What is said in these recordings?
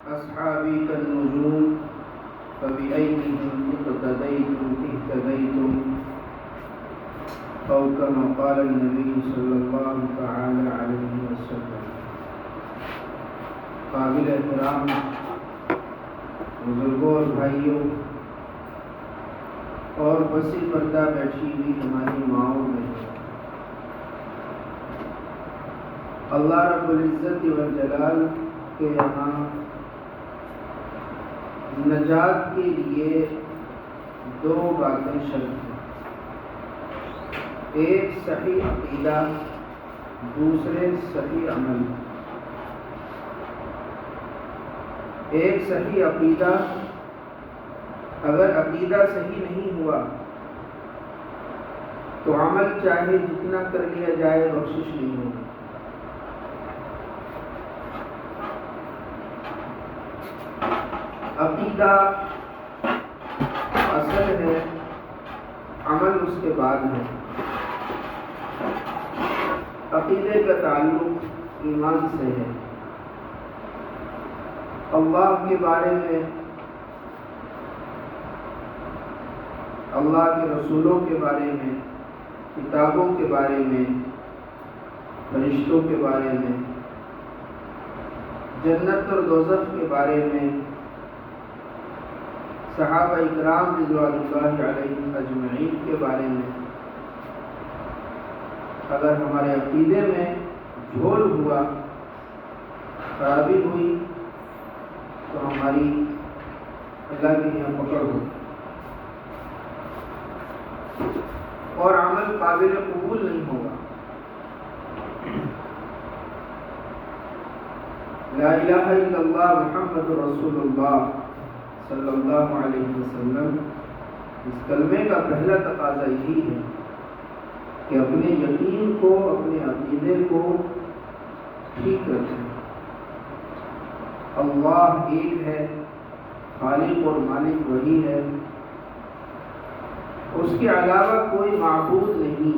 أصحابي كالنجوم فبأيهم اقتديتم اهتديتم أو كما قال النبي صلی اللہ تعالی علیہ وسلم۔ قابل احترام بزرگوں اور بھائیوں اور پسی پردہ بیٹھی ہوئی ہماری ماؤں میں، اللہ رب العزت والجلال کے یہاں نجات کے لیے دو باتیں شرط ہیں، ایک صحیح عقیدہ، دوسرے صحیح عمل۔ ایک صحیح عقیدہ، اگر عقیدہ صحیح نہیں ہوا تو عمل چاہے جتنا کر لیا جائے بخشش نہیں ہوگی۔ عقیدہ اصل ہے، عمل اس کے بعد ہے۔ عقیدے کا تعلق ایمان سے ہے، اللہ کے بارے میں، اللہ کے رسولوں کے بارے میں، کتابوں کے بارے میں، فرشتوں کے بارے میں، جنت اور دوزخ کے بارے میں، صحابہ اکرام رضوان اللہ علیہم اجمعین کے بارے میں۔ اگر ہمارے عقیدے میں جھول ہوا، خرابی ہوئی تو ہماری اللہ کے یہاں پکڑ ہوگی اور عمل قابل قبول نہیں ہوگا۔ لا الہ الا اللہ محمد رسول اللہ صلی اللہ علیہ وسلم، اس کلمے کا پہلا تقاضا یہی ہے کہ اپنے یقین کو، اپنے عقیدے کو ٹھیک رکھیں۔ اللہ ایک ہے، خالق اور مالک وہی ہے، اس کے علاوہ کوئی معبود نہیں،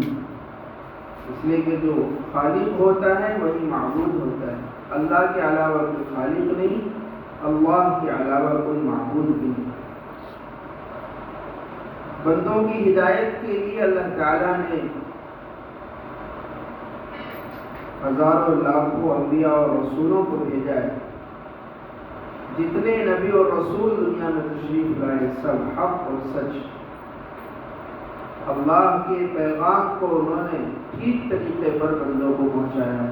اس لیے کہ جو خالق ہوتا ہے وہی معبود ہوتا ہے۔ اللہ کے علاوہ کوئی خالق نہیں، اللہ کے علاوہ کوئی معبود بھی نہیں۔ بندوں کی ہدایت کے لیے اللہ تعالیٰ نے ہزاروں لاکھوں انبیاء اور رسولوں کو بھیجا ہے۔ جتنے نبی اور رسول دنیا میں تشریف لائے سب حق اور سچ، اللہ کے پیغام کو انہوں نے ٹھیک طریقے پر بندوں کو پہنچایا۔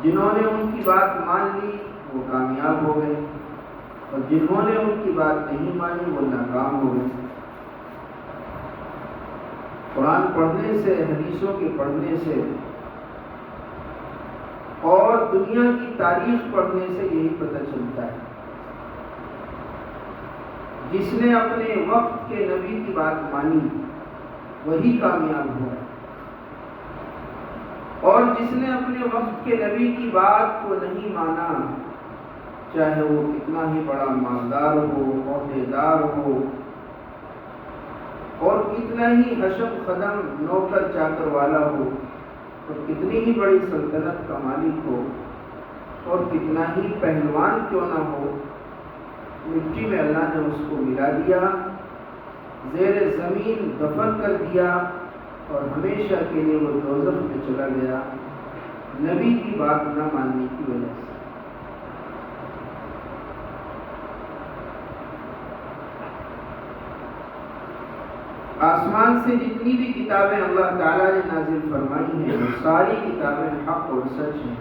جنہوں نے ان کی بات مان لی وہ کامیاب ہو گئے، اور جنہوں نے ان کی بات نہیں مانی وہ ناکام ہو گئے۔ قرآن پڑھنے سے، حدیثوں کے پڑھنے سے اور دنیا کی تاریخ پڑھنے سے یہی پتہ چلتا ہے، جس نے اپنے وقت کے نبی کی بات مانی وہی کامیاب ہوا، اور جس نے اپنے وقت کے نبی کی بات کو نہیں مانا، چاہے وہ کتنا ہی بڑا مالدار ہو، عہدیدار ہو، اور کتنا ہی حشم خدم نوکر چاکر والا ہو، اور کتنی ہی بڑی سلطنت کا مالک ہو، اور کتنا ہی پہلوان کیوں نہ ہو، مٹی میں اللہ نے اس کو ملا دیا، زیر زمین دفن کر دیا، اور ہمیشہ کے لیے وہ دوزخ میں چلا گیا، نبی کی بات نہ ماننے کی وجہ سے۔ آسمان سے جتنی بھی کتابیں اللہ تعالیٰ نے نازل فرمائی ہیں وہ ساری کتابیں حق اور سچ ہیں۔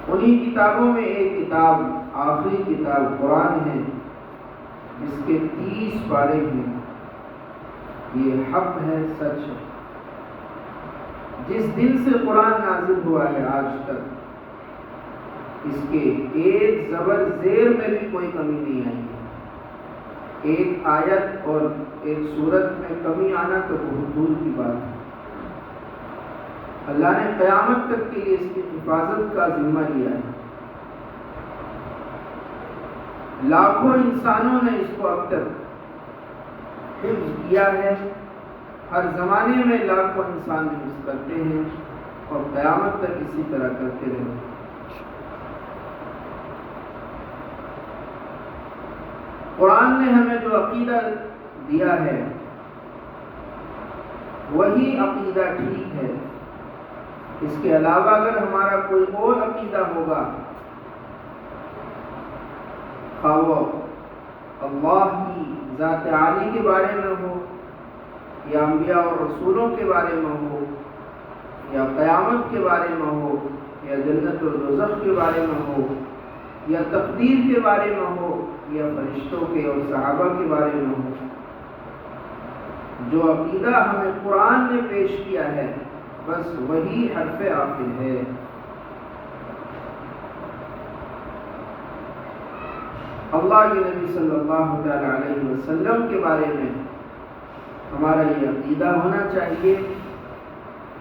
انہی کتابوں میں ایک کتاب، آخری کتاب قرآن ہے، جس کے 30 پارے ہیں۔ یہ حق ہے، سچ ہے۔ جس دن سے قرآن نازل ہوا ہے آج تک اس کے ایک زبر زیر میں بھی کوئی کمی نہیں آئی ہے۔ ایک آیت اور ایک سورت میں کمی آنا تو بہت دور کی بات ہے۔ اللہ نے قیامت تک کے لیے اس کی حفاظت کا ذمہ لیا ہے۔ لاکھوں انسانوں نے اس کو اب تک حفظ کیا ہے، ہر زمانے میں لاکھوں انسان حفظ کرتے ہیں اور قیامت تک اسی طرح کرتے رہیں۔ قرآن نے ہمیں جو عقیدہ دیا ہے وہی عقیدہ ٹھیک ہے. اس کے علاوہ اگر ہمارا کوئی اور عقیدہ ہوگا، خواہ وہ اللہ کی ذات عالی کے بارے میں ہو، یا انبیاء اور رسولوں کے بارے میں ہو، یا قیامت کے بارے میں ہو، یا جنت اور دوزخ کے بارے میں ہو، یا تقدیر کے بارے میں ہو، یا فرشتوں کے اور صحابہ کے بارے میں ہو، جو عقیدہ ہمیں قرآن نے پیش کیا ہے بس وہی حرف آخر ہے. اللہ کے نبی صلی اللہ تعالی علیہ وسلم کے بارے میں ہمارا یہ عقیدہ ہونا چاہیے،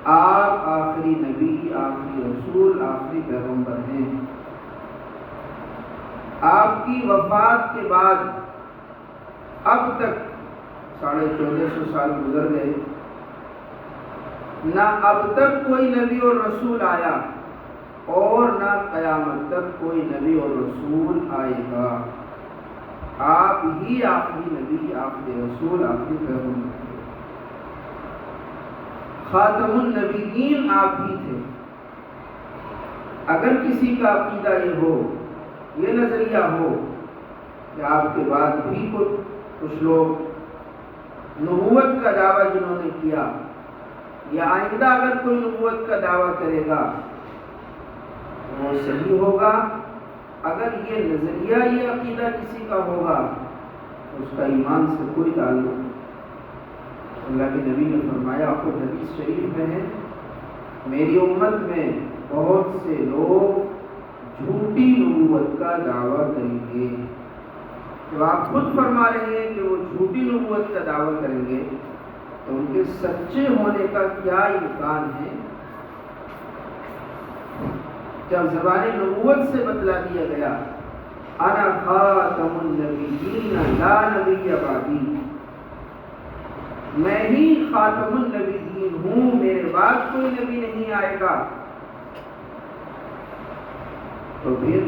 آپ آخری نبی، آخری رسول، آخری پیغمبر ہیں. آپ کی وفات کے بعد اب تک 1450 سال گزر گئے، نہ اب تک کوئی نبی اور رسول آیا اور نہ قیامت تک کوئی نبی اور رسول آئے گا. آپ ہی آخری نبی، آخری رسول، آخری پیغمبر تھے. خاتم النبیین آپ ہی تھے. اگر کسی کا عقیدہ یہ ہو، یہ نظریہ ہو کہ آپ کے بعد بھی کچھ لوگ نبوت کا دعویٰ جنہوں نے کیا، یا آئندہ اگر کوئی نبوت کا دعویٰ کرے گا وہ صحیح ہوگا. اگر یہ نظریہ، یہ عقیدہ کسی کا ہوگا تو اس کا ایمان سے کوئی تعلق نہیں. اللہ کے نبی نے فرمایا، خود حدیث شریف میں ہے، میری امت میں بہت سے لوگ جھوٹی نبوت کا دعویٰ کریں گے. جب آپ خود فرما رہے ہیں کہ وہ جھوٹی نبوت کا دعویٰ کریں گے تو ان کے سچے ہونے کا کیا امکان ہے؟ جب زبان نبوت سے بتلا دیا گیا، انا خاتم النبیین لا نبی بعدی، میں ہی خاتم النبیین ہوں، میرے بعد کوئی نبی نہیں آئے گا، تو پھر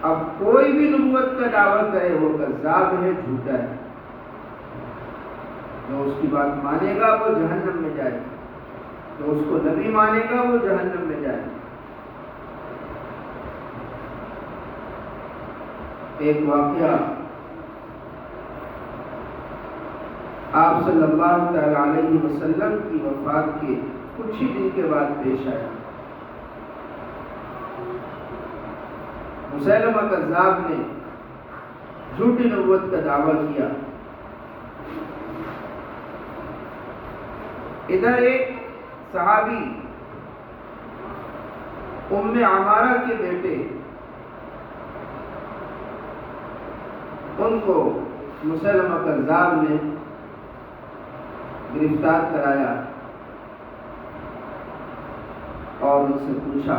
اب کوئی بھی نبوت کا دعویٰ کرے وہ کذاب ہے، جھوٹا ہے. جو اس کی بات مانے گا وہ جہنم میں جائے، جو اس کو نبی مانے گا وہ جہنم میں جائے. ایک واقعہ آپ صلی اللہ تعالی علیہ وسلم کی وفات کے کچھ ہی دن کے بعد پیش آیا. مسیلمہ کذاب نے جھوٹی نبوت کا دعویٰ کیا. ادھر ایک صحابی ام عمارہ کے بیٹے، ان کو مسیلمہ کذاب نے گرفتار کرایا اور ان سے پوچھا،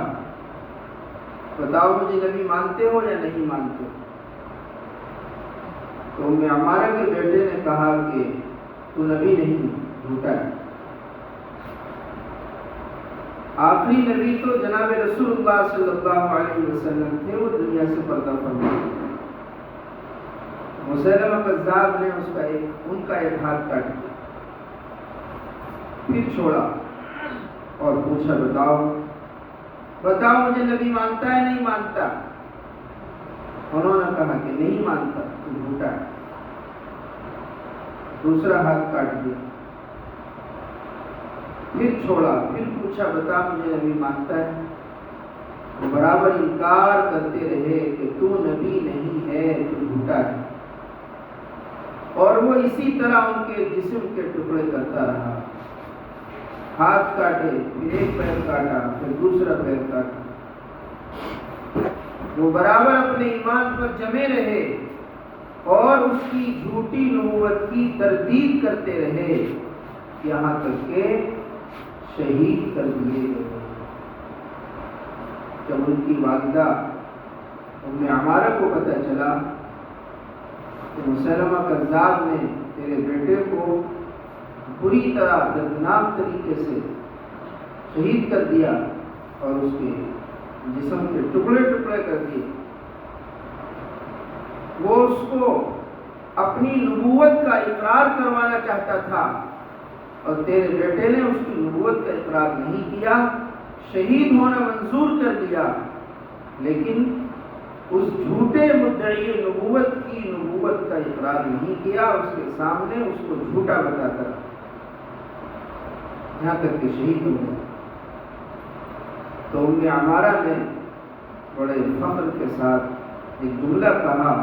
بتاؤ مجھے نبی مانتے ہو یا نہیں مانتے؟ تو ام عمارہ کے بیٹے نے کہا کہ تو نبی نہیں، جھوٹا ہے. آخری نبی تو جناب رسول اللہ صلی اللہ علیہ وسلم تھے، وہ دنیا سے پردہ فرما. مسیلمہ کذاب نے ان کا ایک ہاتھ کاٹ دیا، پھر چھوڑا اور پوچھا، بتاؤ مجھے نبی مانتا ہے نہیں مانتا؟ انہوں نے کہا کہ نہیں مانتا، تو جھوٹا ہے. دوسرا ہاتھ کاٹ دیا، پھر چھوڑا، پھر پوچھا، بتا مجھے نبی مانتا ہے؟ وہ برابر انکار کرتے رہے کہ تو نبی نہیں ہے، تو جھوٹا ہے. اور وہ اسی طرح ان کے جسم کے ٹکڑے کرتا رہا. ہاتھ کاٹے، پھر ایک پیر کاٹا، پھر دوسرا پیر کاٹا. وہ برابر اپنے ایمان پر جمے رہے اور اس کی جھوٹی نبوت کی تردید کرتے رہے، یہاں تک کہ شہید کر دیے گئے. جب ان کی والدہ ام عمارہ کو پتہ چلا کہ مسیلمہ کذاب نے تیرے بیٹے کو بری طرح دردناک طریقے سے شہید کر دیا اور اس کے جسم کے ٹکڑے ٹکڑے کر دیے، وہ اس کو اپنی نبوت کا اقرار کروانا چاہتا تھا اور تیرے بیٹے نے اس کی نبوت کا اقرار نہیں کیا، شہید ہونا منظور کر دیا، لیکن اس جھوٹے مدعی نبوت کی نبوت کا اقرار نہیں کیا، اس کے سامنے اس کو جھوٹا بتاتا رہا یہاں تک کہ شہید ہو گیا۔ تو ام عمارہ نے بڑے فخر کے ساتھ ایک جملہ کہا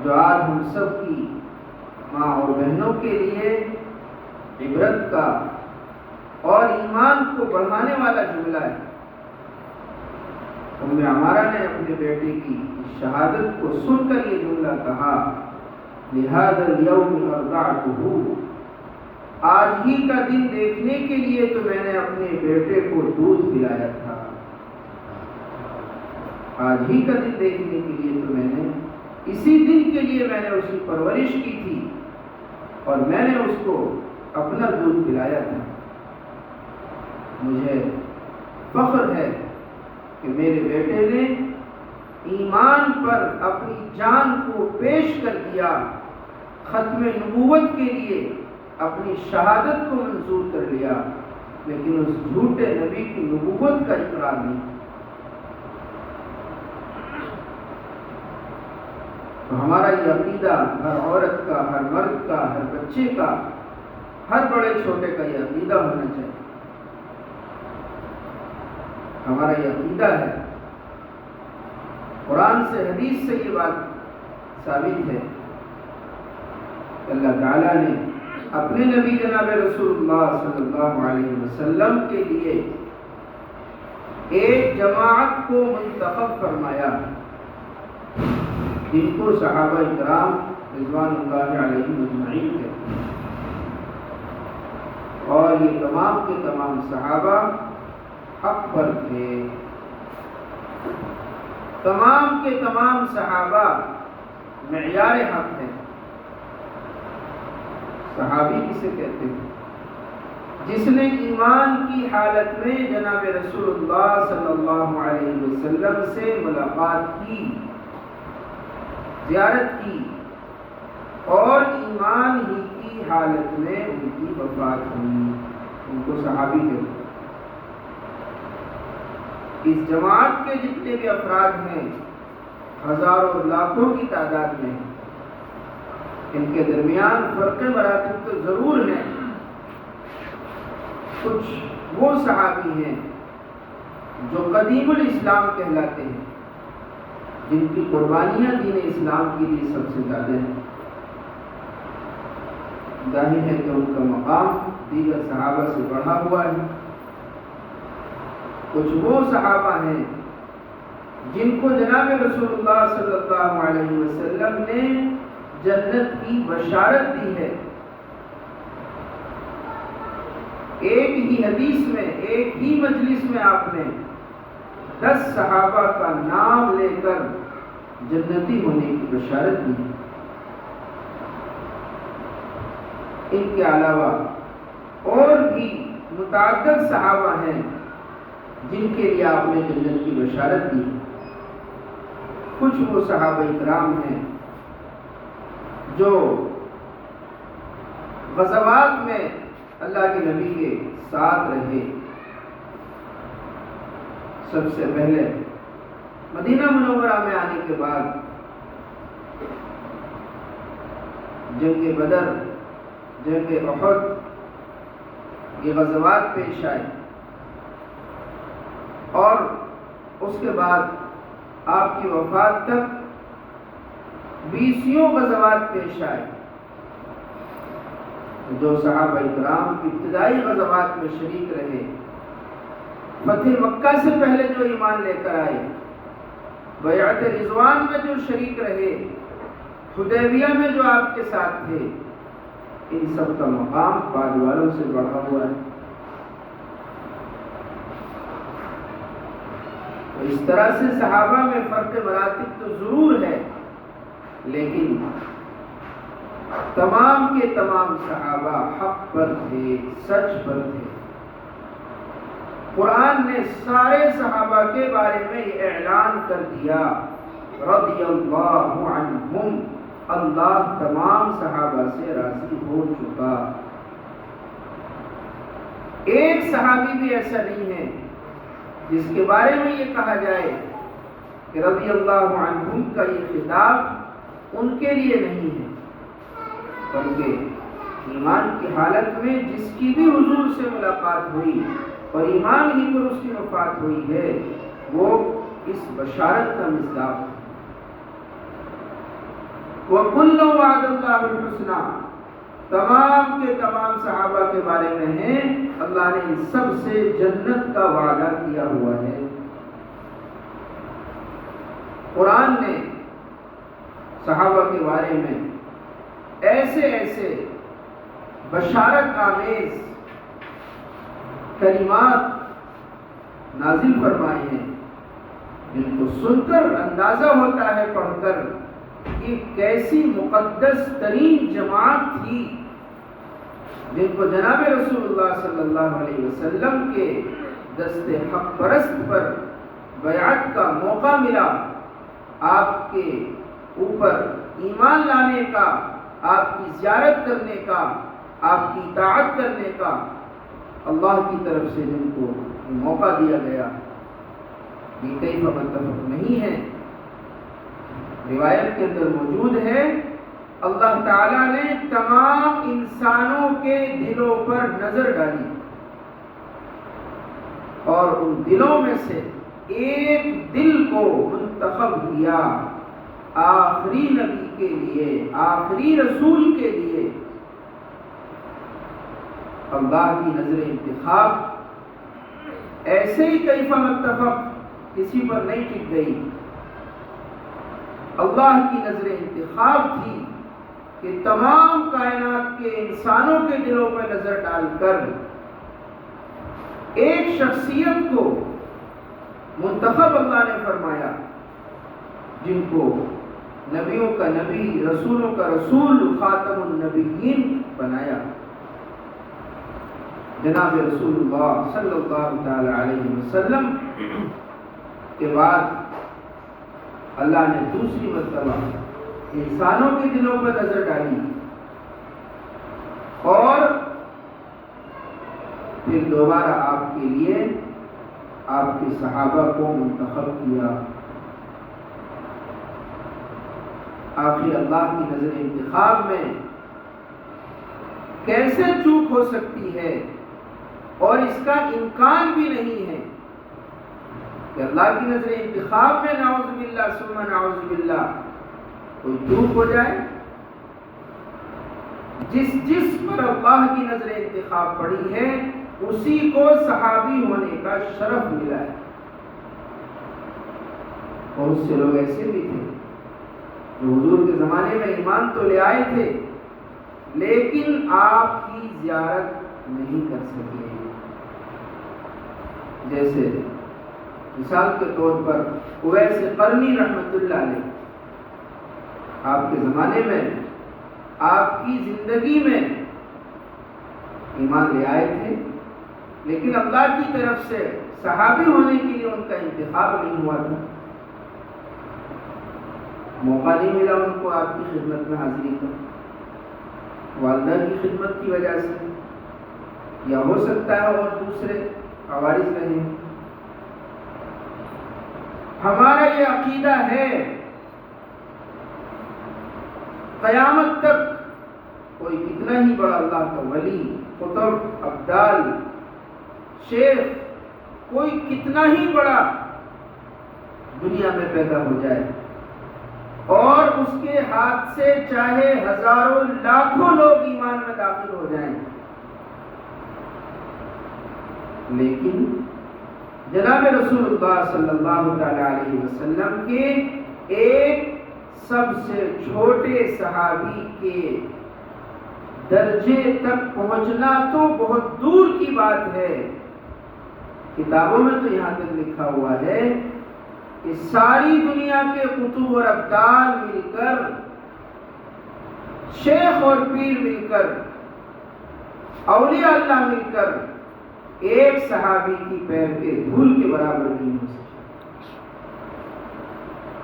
جو آج ہم سب کی ماں اور بہنوں کے لیے عبرت کا اور ایمان کو بڑھانے والا جملہ ہے۔ ام عمارہ نے اپنے بیٹے کی شہادت کو سن کر یہ جملہ کہا، لہذا اليوم ارضعته، آج ہی کا دن دیکھنے کے لیے تو میں نے اپنے بیٹے کو دودھ پلایا تھا، آج ہی کا دن دیکھنے کے لیے تو میں نے اسی دن کے لیے میں نے اس کی پرورش کی تھی اور میں نے اس کو اپنا دودھ پلایا تھا۔ مجھے فخر ہے کہ میرے بیٹے نے ایمان پر اپنی جان کو پیش کر دیا، ختم نبوت کے لیے اپنی شہادت کو منظور کر لیا، لیکن اس جھوٹے نبی کی نبوت کا اقرار نہیں۔ تو ہمارا یہ عقیدہ ہر عورت کا، ہر مرد کا، ہر بچے کا، ہر بڑے چھوٹے کا یہ عقیدہ ہونا چاہیے۔ ہمارا یہ عقیدہ ہے، قرآن سے حدیث سے یہ بات ثابت ہے کہ اللہ تعالیٰ نے اپنے نبی جناب رسول اللہ صلی اللہ علیہ وسلم کے لیے ایک جماعت کو منتخب فرمایا جن کو صحابہ کرام رضوان اللہ علیہم اجمعین کہتے ہیں، اور یہ تمام کے تمام صحابہ حق پر تھے۔ تمام کے تمام صحابہ معیار حق ہیں۔ صحابی کسے کہتے ہیں؟ جس نے ایمان کی حالت میں جناب رسول اللہ صلی اللہ علیہ وسلم سے ملاقات کی، زیارت کی، اور ایمان ہی کی حالت میں ان کی وفات ہوئی، ان کو صحابی کہتے ہیں۔ اس جماعت کے جتنے بھی افراد ہیں ہزاروں لاکھوں کی تعداد میں ہیں، ان کے درمیان فرق مراتب تو ضرور ہیں۔ کچھ وہ صحابی ہیں جو قدیم الاسلام کہلاتے ہیں، جن کی قربانیاں دین اسلام کے لیے سب سے زیادہ ہیں۔ ظاہر ہے کہ ان کا مقام دیگر صحابہ سے بڑھا ہوا ہے۔ کچھ وہ صحابہ ہیں جن کو جناب رسول اللہ صلی اللہ علیہ وسلم نے جنت کی بشارت دی ہے۔ ایک ہی حدیث میں، ایک ہی مجلس میں آپ نے 10 صحابہ کا نام لے کر جنتی ہونے کی بشارت دی۔ ان کے علاوہ اور بھی متعدد صحابہ ہیں جن کے لیے آپ نے جنت کی بشارت دی۔ کچھ وہ صحابہ کرام ہیں جو غزوات میں اللہ کے نبی کے ساتھ رہے۔ سب سے پہلے مدینہ منورہ میں آنے کے بعد جنگ بدر، جنگ احد، یہ غزوات پیش آئے، اور اس کے بعد آپ کی وفات تک 20 غزوات پیش آئے۔ جو صحابہ کرام ابتدائی غزوات میں شریک رہے، فتح مکہ سے پہلے جو ایمان لے کر آئے، بیعت رضوان میں جو شریک رہے، حدیبیہ میں جو آپ کے ساتھ تھے، ان سب کا مقام بعد والوں سے بڑھا ہوا ہے۔ تو اس طرح سے صحابہ میں فرق مراتب تو ضرور ہے، لیکن تمام کے تمام صحابہ حق پر تھے، سچ پر تھے۔ قرآن نے سارے صحابہ کے بارے میں یہ اعلان کر دیا، رضی اللہ عنہم، اللہ تمام صحابہ سے راضی ہو چکا۔ ایک صحابی بھی ایسا نہیں ہے جس کے بارے میں یہ کہا جائے کہ رضی اللہ عنہم کا یہ خطاب ان کے لیے نہیں ہے، بلکہ ایمان کی حالت میں جس کی بھی حضور سے ملاقات ہوئی اور ایمان ہی پر اس کی وفات ہوئی ہے، وہ اس بشارت کا مصداق ہے۔ وَكُلٌّ وَعَدَ اللَّهُ الْحُسْنَى، تمام کے تمام صحابہ کے بارے میں ہیں اللہ نے ان سب سے جنت کا وعدہ کیا ہوا ہے۔ قرآن نے صحابہ کے بارے میں ایسے ایسے بشارت آمیز کلمات نازل فرمائے ہیں جن کو سن کر اندازہ ہوتا ہے پڑھ کر کہ کیسی مقدس ترین جماعت تھی جن کو جناب رسول اللہ صلی اللہ علیہ وسلم کے دست حق پرست پر بیعت کا موقع ملا، آپ کے اوپر ایمان لانے کا، آپ کی زیارت کرنے کا، آپ کی اطاعت کرنے کا اللہ کی طرف سے جن کو موقع دیا گیا، یہ کیف متفق نہیں ہے۔ روایت کے اندر موجود ہے اللہ تعالیٰ نے تمام انسانوں کے دلوں پر نظر ڈالی اور ان دلوں میں سے ایک دل کو منتخب کیا آخری نبی کے لیے، آخری رسول کے لیے۔ اللہ کی نظر انتخاب ایسے ہی کیف متفق کسی پر نہیں ٹک گئی، اللہ کی نظر انتخاب تھی کہ تمام کائنات کے انسانوں کے دلوں پہ نظر ڈال کر ایک شخصیت کو منتخب اللہ نے فرمایا جن کو نبیوں کا نبی، رسولوں کا رسول، خاتم النبیین بنایا، جناب رسول اللہ صلی اللہ تعالی علیہ وسلم کے بعد اللہ نے دوسری مرتبہ انسانوں کے دلوں پر نظر ڈالی اور پھر دوبارہ آپ کے لیے آپ کے صحابہ کو منتخب کیا۔ آخر اللہ کی نظر انتخاب میں کیسے چوک ہو سکتی ہے، اور اس کا امکان بھی نہیں ہے کہ اللہ کی نظر انتخاب میں نعوذ باللہ ثم نعوذ باللہ کوئی چوک ہو جائے۔ جس پر اللہ کی نظر انتخاب پڑی ہے اسی کو صحابی ہونے کا شرف ملا ہے۔ بہت سے لوگ ایسے بھی تھے جو حضور کے زمانے میں ایمان تو لے آئے تھے لیکن آپ کی زیارت نہیں کر سکے، جیسے مثال کے طور پر اویس قرنی رحمت اللہ علیہ، آپ کے زمانے میں، آپ کی زندگی میں ایمان لے آئے تھے لیکن اللہ کی طرف سے صحابی ہونے کے لیے ان کا انتخاب نہیں ہوا تھا، موقع نہیں ملا ان کو آپ کی خدمت میں حاضری کا، والدہ کی خدمت کی وجہ سے، یا ہو سکتا ہے اور دوسرے عوارض رہے۔ ہمارا یہ عقیدہ ہے قیامت تک کوئی کتنا ہی بڑا اللہ کا ولی، قطب، ابدال، شیخ، کوئی کتنا ہی بڑا دنیا میں پیدا ہو جائے اور اس کے ہاتھ سے چاہے ہزاروں لاکھوں لوگ ایمان میں داخل ہو جائیں، لیکن جناب رسول اللہ صلی اللہ تعالی علیہ وسلم کے ایک سب سے چھوٹے صحابی کے درجے تک پہنچنا تو بہت دور کی بات ہے۔ کتابوں میں تو یہاں تک لکھا ہوا ہے کہ ساری دنیا کے قطب اور ابدال مل کر، شیخ اور پیر مل کر، اولیاء اللہ مل کر ایک صحابی کی پیر کے دھول کے برابر نہیں ہو سکتا۔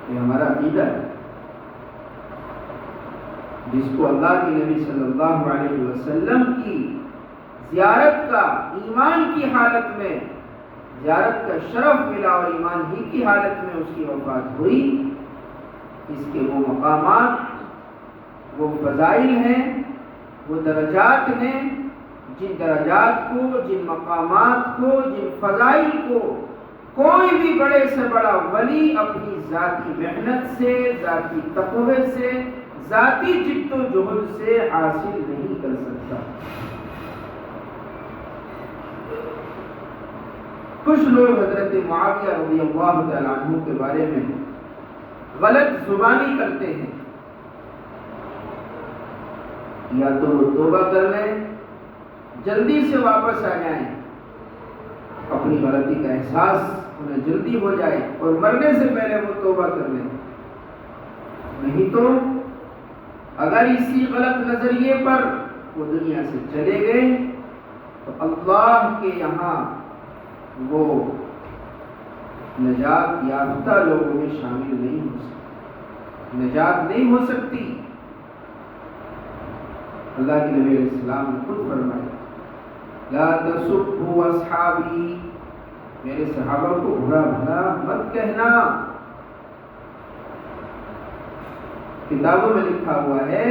یہ ہمارا عقیدہ ہے۔ جس کو اللہ کے نبی صلی اللہ علیہ وسلم کی زیارت کا ایمان کی حالت میں زیارت کا شرف ملا اور ایمان ہی کی حالت میں اس کی وفات ہوئی، اس کے وہ مقامات، وہ فضائل ہیں، وہ درجات ہیں، جن درجات کو، جن مقامات کو، جن فضائل کو کوئی بھی بڑے سے بڑا ولی اپنی ذاتی محنت سے، ذاتی تقوی سے، ذاتی جد و جہد سے حاصل نہیں کر سکتا۔ کچھ لوگ حضرت معاویہ رضی اللہ تعالیٰ عنہ کے بارے میں غلط زبانی کرتے ہیں، یا تو وہ توبہ کر لیں، جلدی سے واپس آ جائیں، اپنی غلطی کا احساس انہیں جلدی ہو جائے اور مرنے سے پہلے وہ توبہ کر لیں، نہیں تو اگر اسی غلط نظریے پر وہ دنیا سے چلے گئے تو اللہ کے یہاں وہ نجات یافتہ لوگوں میں شامل نہیں ہو سکتی، نجات نہیں ہو سکتی۔ اللہ کے نبی علیہ السلام نے خود فرمایا، لا تسبوا اصحابی، میرے صحابہ کو برا بھلا مت کہنا۔ کتابوں میں لکھا ہوا ہے،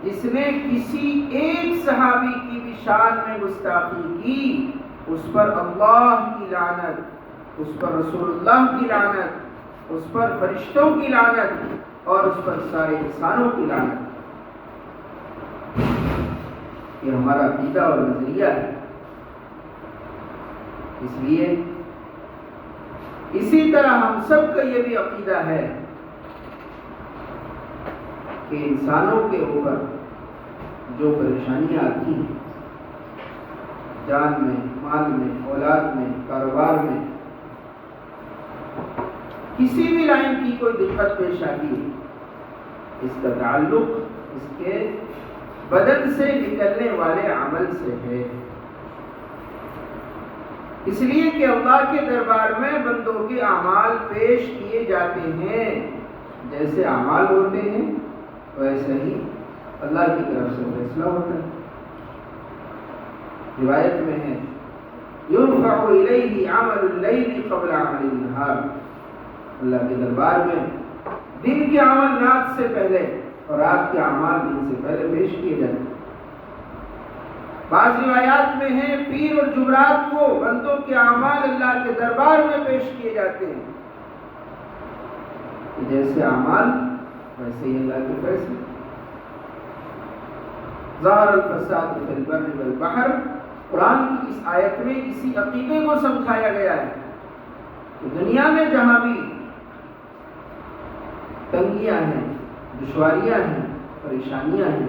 جس نے کسی ایک صحابی کی بھی شان میں گستاخی کی، اس پر اللہ کی لعنت، اس پر رسول اللہ کی لعنت، اس پر فرشتوں کی لعنت اور اس پر سارے انسانوں کی لعنت۔ یہ ہمارا عقیدہ اور نظریہ ہے۔ اس لیے اسی طرح ہم سب کا یہ بھی عقیدہ ہے کہ انسانوں کے اوپر جو پریشانیاں آتی ہیں، جان میں، مال میں، اولاد میں، کاروبار میں، کسی بھی لائن کی کوئی دقت پیش آتی ہے، اس کا تعلق اس کے بدن سے نکلنے والے عمل سے ہے۔ اس لیے کہ اللہ کے دربار میں بندوں کے اعمال پیش کیے جاتے ہیں، جیسے اعمال ہوتے ہیں ویسے ہی اللہ کی طرف سے فیصلہ ہوتا ہے۔ روایت میں ہے، یرفع الیہ عمل اللیل قبل عمل النہار، اللہ کے دربار میں دن کے عمل رات سے پہلے اور رات کے اعمال دن سے پہلے پیش کیے جاتے ہیں۔ بعض روایات میں ہے، پیر اور جمعرات کو بندوں کے اعمال اللہ کے دربار میں پیش کیے جاتے ہیں، جیسے اعمال ویسے ہی اللہ کے فیصلے۔ ظہر الفساد فی البر والبحر، قرآن کی اس آیت میں اسی عقیدے کو سمجھایا گیا ہے کہ دنیا میں جہاں بھی تنگیاں ہیں، دشواریاں ہیں، پریشانیاں ہیں،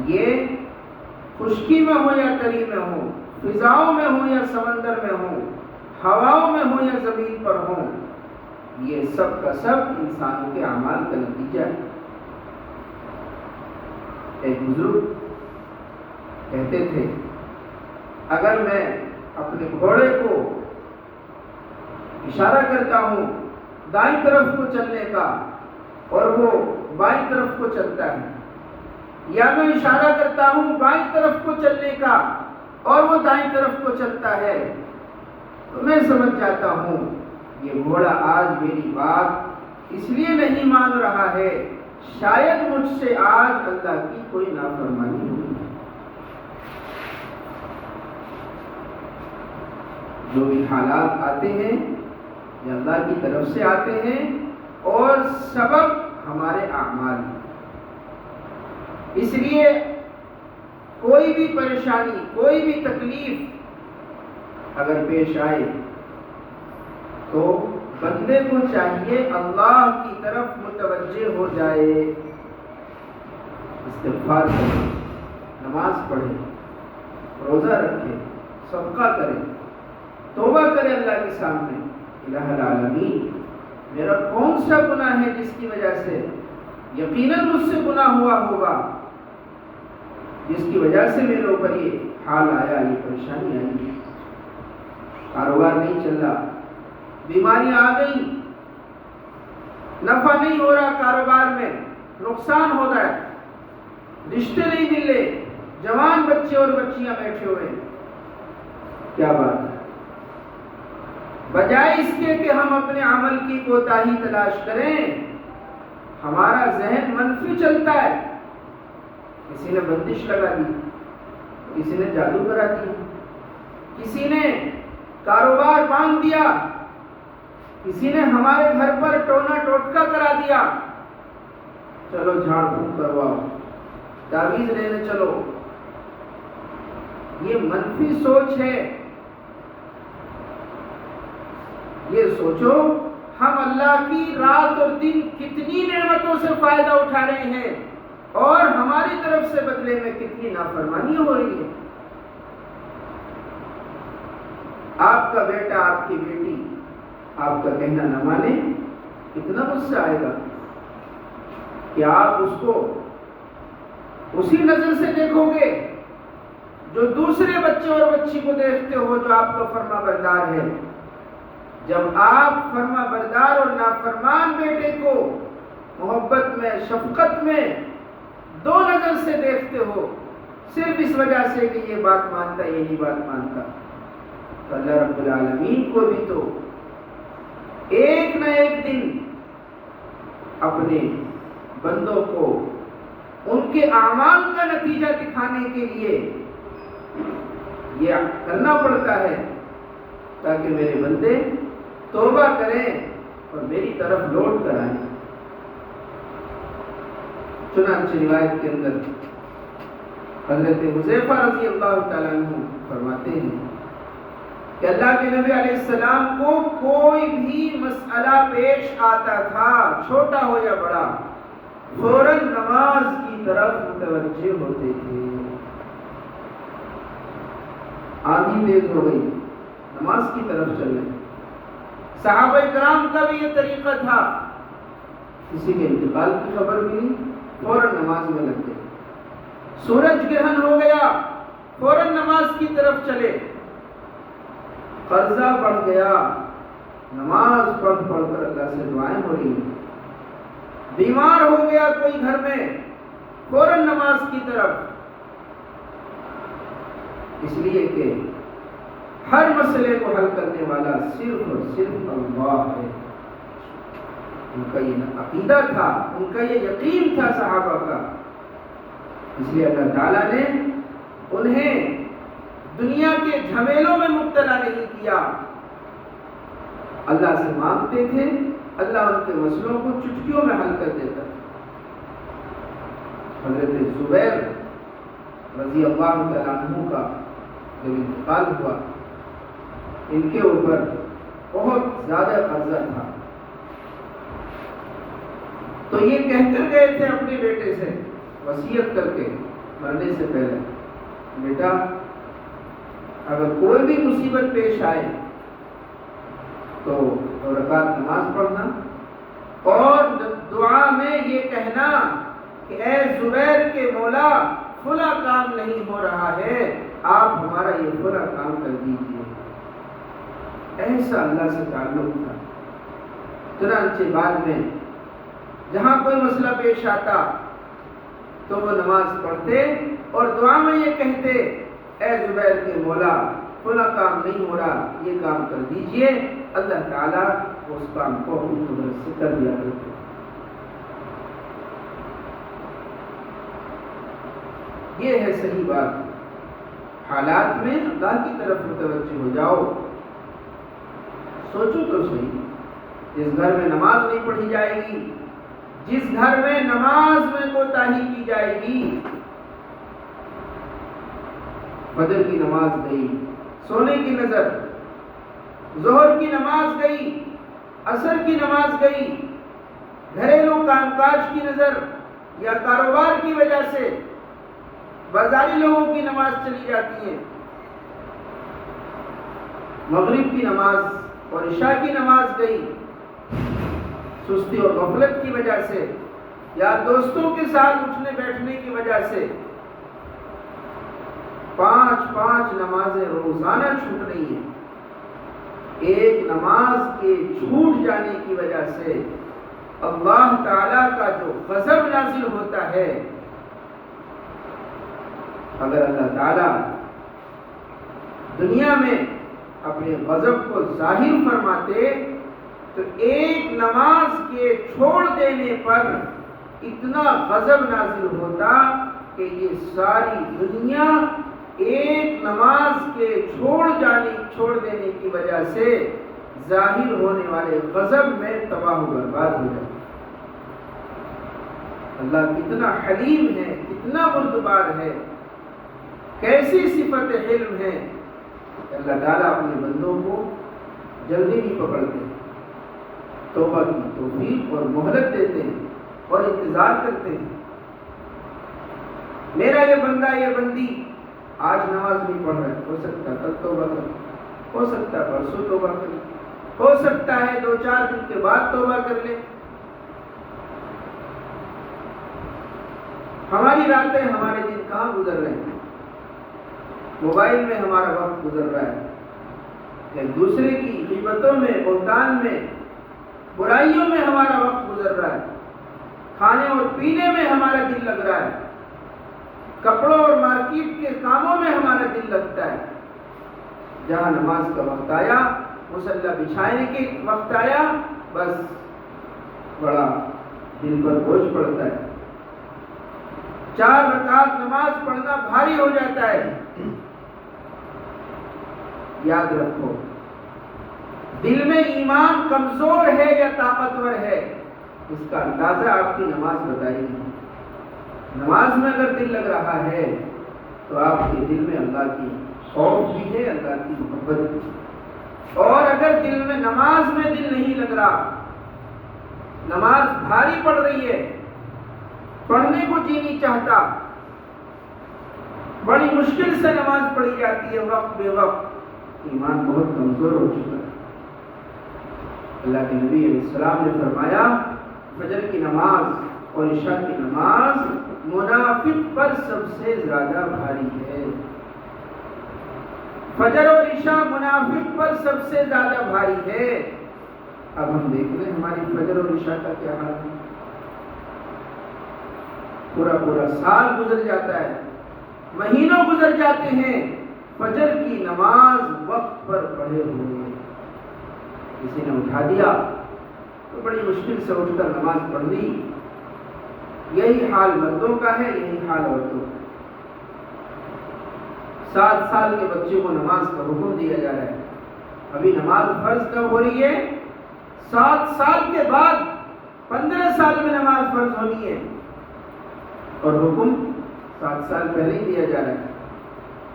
یہ خشکی میں ہو یا تری میں ہو، فضاؤں میں ہو یا سمندر میں ہو، ہواؤں میں ہو یا زمین پر ہو، یہ سب کا سب انسانوں کے اعمال کا نتیجہ ہے۔ ایک بزرگ کہتے تھے، اگر میں اپنے گھوڑے کو اشارہ کرتا ہوں دائیں طرف کو چلنے کا اور وہ بائیں طرف کو چلتا ہے، یا میں اشارہ کرتا ہوں بائیں طرف کو چلنے کا اور وہ دائیں طرف کو چلتا ہے، تو میں سمجھ جاتا ہوں یہ گھوڑا آج میری بات اس لیے نہیں مان رہا ہے، شاید مجھ سے آج اللہ کی کوئی نافرمانی ہوئی ہے۔ جو بھی حالات آتے ہیں یہ اللہ کی طرف سے آتے ہیں اور سبب ہمارے اعمال ہیں۔ اس لیے کوئی بھی پریشانی، کوئی بھی تکلیف اگر پیش آئے تو بندے کو چاہیے اللہ کی طرف متوجہ ہو جائے، استغفار کرے، نماز پڑھے، روزہ رکھے، صدقہ کرے، توبہ کرے اللہ کے سامنے، الہ العالمین میرا کون سا گناہ ہے جس کی وجہ سے یقیناً مجھ سے گناہ ہوا ہوگا، جس کی وجہ سے میرے اوپر یہ حال آیا، یہ پریشانی آئی، کاروبار نہیں چل رہا، بیماریاں آ گئی، نفع نہیں ہو رہا کاروبار میں، نقصان ہو رہا ہے، رشتے نہیں مل رہے، جوان بچے اور بچیاں بیٹھے ہوئے، کیا بات ہے؟ بجائے اس کے کہ ہم اپنے عمل کی کوتاہی تلاش کریں، ہمارا ذہن منفی چلتا ہے، کسی نے بندش لگا دی، کسی نے جادو کرا دیا، کسی نے کاروبار باندھ دیا، کسی نے ہمارے گھر پر ٹونا ٹوٹکا کرا دیا، چلو جھاڑ پھونک کرواؤ، تعویذ لینے چلو۔ یہ منفی سوچ ہے۔ یہ سوچو ہم اللہ کی رات اور دن کتنی نعمتوں سے فائدہ اٹھا رہے ہیں اور ہماری طرف سے بدلے میں کتنی نافرمانی ہو رہی ہے۔ آپ کا بیٹا، آپ کی بیٹی آپ کا کہنا نہ مانے، کتنا غصہ آئے گا کہ آپ اس کو اسی نظر سے دیکھو گے جو دوسرے بچے اور بچی کو دیکھتے ہو جو آپ کا فرما بردار ہے۔ جب آپ فرما بردار اور نافرمان بیٹے کو محبت میں، شفقت میں دو نظر سے دیکھتے ہو، صرف اس وجہ سے کہ یہ بات مانتا، یہ نہیں بات مانتا، تو اللہ رب العالمین کو بھی تو ایک نہ ایک دن اپنے بندوں کو ان کے اعمال کا نتیجہ دکھانے کے لیے یہ کرنا پڑتا ہے تاکہ میرے بندے توبہ کریں اور میری طرف لوٹ کر آئیں۔ چنانچہ روایت کے اندر حضرت حذیفہ رضی اللہ تعالیٰ عنہ فرماتے ہیں کہ اللہ کے نبی علیہ السلام کو کوئی بھی مسئلہ پیش آتا تھا، چھوٹا ہو یا بڑا، فوراً نماز کی طرف متوجہ ہوتے تھے۔ آندھی تیز ہو گئی، نماز کی طرف چل رہے۔ صحابہ کرام کا بھی یہ طریقہ تھا، کسی کے انتقال کی خبر ملی فوراً نماز میں لگ گئے، سورج گرہن ہو گیا فوراً نماز کی طرف چلے، قرضہ بڑھ گیا نماز پڑھ پڑھ کر اللہ سے دعائیں ہو رہی ہیں، بیمار ہو گیا کوئی گھر میں فوراً نماز کی طرف، اس لیے کہ ہر مسئلے کو حل کرنے والا صرف اور صرف اللہ ہے۔ ان کا یہ عقیدہ تھا، ان کا یہ یقین تھا صحابہ کا، اس لیے اللہ تعالیٰ نے انہیں دنیا کے جھمیلوں میں مبتلا نہیں کیا، اللہ سے مانگتے تھے، اللہ ان کے مسئلوں کو چٹکیوں میں حل کر دیتا تھا۔ حضرت زبیر رضی اللہ تعالیٰ عنہ کا جب انتقال ہوا، ان کے اوپر بہت زیادہ قرضہ تھا، تو یہ کہہ کر گئے تھے اپنے بیٹے سے وصیت کر کے مرنے سے پہلے، بیٹا اگر کوئی بھی مصیبت پیش آئے تو 2 رکعت نماز پڑھنا اور دعا میں یہ کہنا کہ اے زبیر کے مولا فلاں کام نہیں ہو رہا ہے، آپ ہمارا یہ فلاں کام کر دیجیے۔ ایسا اللہ سے تعلق تھا۔ چنانچہ بعد میں جہاں کوئی مسئلہ پیش آتا تو وہ نماز پڑھتے اور دعا میں یہ کہتے اے زبیر کے مولا فلاں کام نہیں ہو رہا، یہ کام کر دیجئے، اللہ تعالیٰ اس کام کو اپنی قدرت سے کر دیا کرتے۔ یہ ہے صحیح بات، حالات میں اللہ کی طرف متوجہ ہو جاؤ۔ سوچو تو صحیح، جس گھر میں نماز نہیں پڑھی جائے گی، جس گھر میں نماز میں کوتاہی کی جائے گی، فجر کی نماز گئی، سونے کی نظر، ظہر کی نماز گئی، عصر کی نماز گئی، گھریلو کام کاج کی نظر یا کاروبار کی وجہ سے بازاری لوگوں کی نماز چلی جاتی ہے، مغرب کی نماز اور عشاء کی نماز گئی، سستی اور غفلت کی وجہ سے یا دوستوں کے ساتھ اٹھنے بیٹھنے کی وجہ سے 5 نمازیں روزانہ چھوٹ رہی ہیں۔ ایک نماز کے چھوٹ جانے کی وجہ سے اللہ تعالیٰ کا جو غضب نازل ہوتا ہے، اگر اللہ تعالیٰ دنیا میں اپنے غضب کو ظاہر فرماتے تو ایک نماز کے چھوڑ دینے پر اتنا غضب نازل ہوتا کہ یہ ساری دنیا ایک نماز کے چھوڑ دینے کی وجہ سے ظاہر ہونے والے غضب میں تباہ و برباد ہو جاتا۔ اللہ کتنا حلیم ہے، کتنا بردبار ہے، کیسی صفت حلم ہے کہ اللہ تعالیٰ اپنے بندوں کو جلدی نہیں پکڑتے، توبہ کی توفیق اور مہلت دیتے ہیں اور انتظار کرتے ہیں۔ میرا یہ بندہ یہ بندی آج نماز نہیں پڑھ رہا ہے، ہو سکتا ہے کل توبہ کرے، ہو سکتا ہے پرسوں توبہ کرے، ہو سکتا ہے 2-4 دن کے بعد توبہ کر لے۔ ہماری راتیں ہمارے دن کہاں گزر رہے ہیں؟ موبائل میں ہمارا وقت گزر رہا ہے، ایک دوسرے کی غیبتوں میں، بہتان میں، برائیوں میں ہمارا وقت گزر رہا ہے، کھانے اور پینے میں ہمارا دل لگ رہا ہے، کپڑوں اور مارکیٹ کے کاموں میں ہمارا دل لگتا ہے۔ جہاں نماز کا وقت آیا، مصلی بچھانے کے وقت آیا، بس بڑا دل پر بوجھ پڑتا ہے، 4 رکعت نماز پڑھنا بھاری ہو جاتا ہے۔ یاد رکھو، دل میں ایمان کمزور ہے یا طاقتور ہے، اس کا اندازہ آپ کی نماز بتائے گی۔ نماز میں اگر دل لگ رہا ہے تو آپ کے دل میں اللہ کی خوف بھی ہے، اللہ کی محبت بھی ہے۔ اور اگر دل میں نماز میں دل نہیں لگ رہا، نماز بھاری پڑ رہی ہے، پڑھنے کو جی نہیں چاہتا، بڑی مشکل سے نماز پڑھی جاتی ہے وقت بے وقت، ایمان بہت کمزور ہو چکا ہے۔ اللہ کے نبی علیہ السلام نے فرمایا، فجر کی نماز اور عشاء کی نماز منافق پر سب سے زیادہ بھاری ہے۔ فجر اور عشاء منافق پر سب سے زیادہ بھاری ہے۔ اب ہم دیکھ لیں ہماری فجر اور عشاء کا کیا حال ہے۔ پورا سال گزر جاتا ہے، مہینوں گزر جاتے ہیں، فجر کی نماز وقت پر پڑھے ہوئے، کسی نے اٹھا دیا تو بڑی مشکل سے اٹھ کر نماز پڑھ لی۔ یہی حال مردوں کا ہے، یہی حال عورتوں کا۔ 7 سال کے بچے کو نماز کا حکم دیا جا رہا ہے، ابھی نماز فرض کب ہو رہی ہے؟ 7 سال کے بعد 15 سال میں نماز فرض ہونی ہے، اور حکم 7 سال پہلے ہی دیا جا رہا ہے۔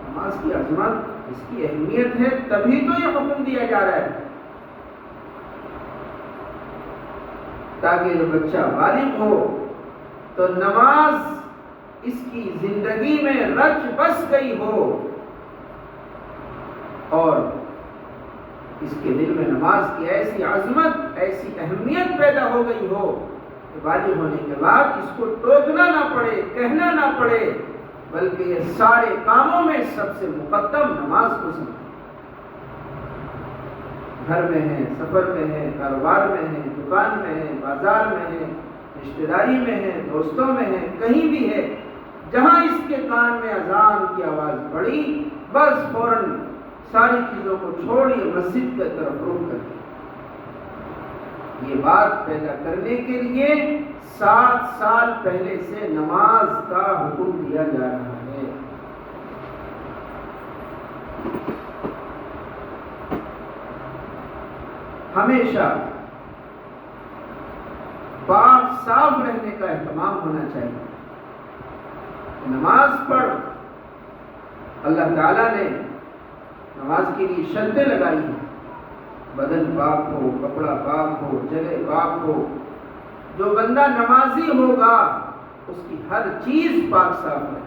نماز کی عظمت، اس کی اہمیت ہے، تبھی تو یہ حکم دیا جا رہا ہے، تاکہ جو بچہ بالغ ہو تو نماز اس کی زندگی میں رچ بس گئی ہو، اور اس کے دل میں نماز کی ایسی عظمت، ایسی اہمیت پیدا ہو گئی ہو کہ بالغ ہونے کے بعد اس کو ٹوکنا نہ پڑے، کہنا نہ پڑے، بلکہ یہ سارے کاموں میں سب سے مقدم نماز کو سمجھے۔ گھر میں ہے، سفر میں ہے، کاروبار میں ہے، دکان میں ہے، بازار میں ہے، رشتہ داری میں ہے، دوستوں میں ہے، کہیں بھی ہے، جہاں اس کے کان میں اذان کی آواز پڑی، بس فوراً ساری چیزوں کو چھوڑی، مسجد کی طرف رخ کر دیا۔ یہ بات پیدا کرنے کے لیے 7 سال پہلے سے نماز کا حکم دیا جا رہا ہے۔ ہمیشہ پاک صاف رہنے کا اہتمام ہونا چاہیے۔ نماز پڑھ، اللہ تعالیٰ نے نماز کے لیے شرطیں لگائی ہیں، بدن پاک ہو، کپڑا پاک ہو، جگہ پاک ہو۔ جو بندہ نمازی ہوگا اس کی ہر چیز پاک صاف رہے،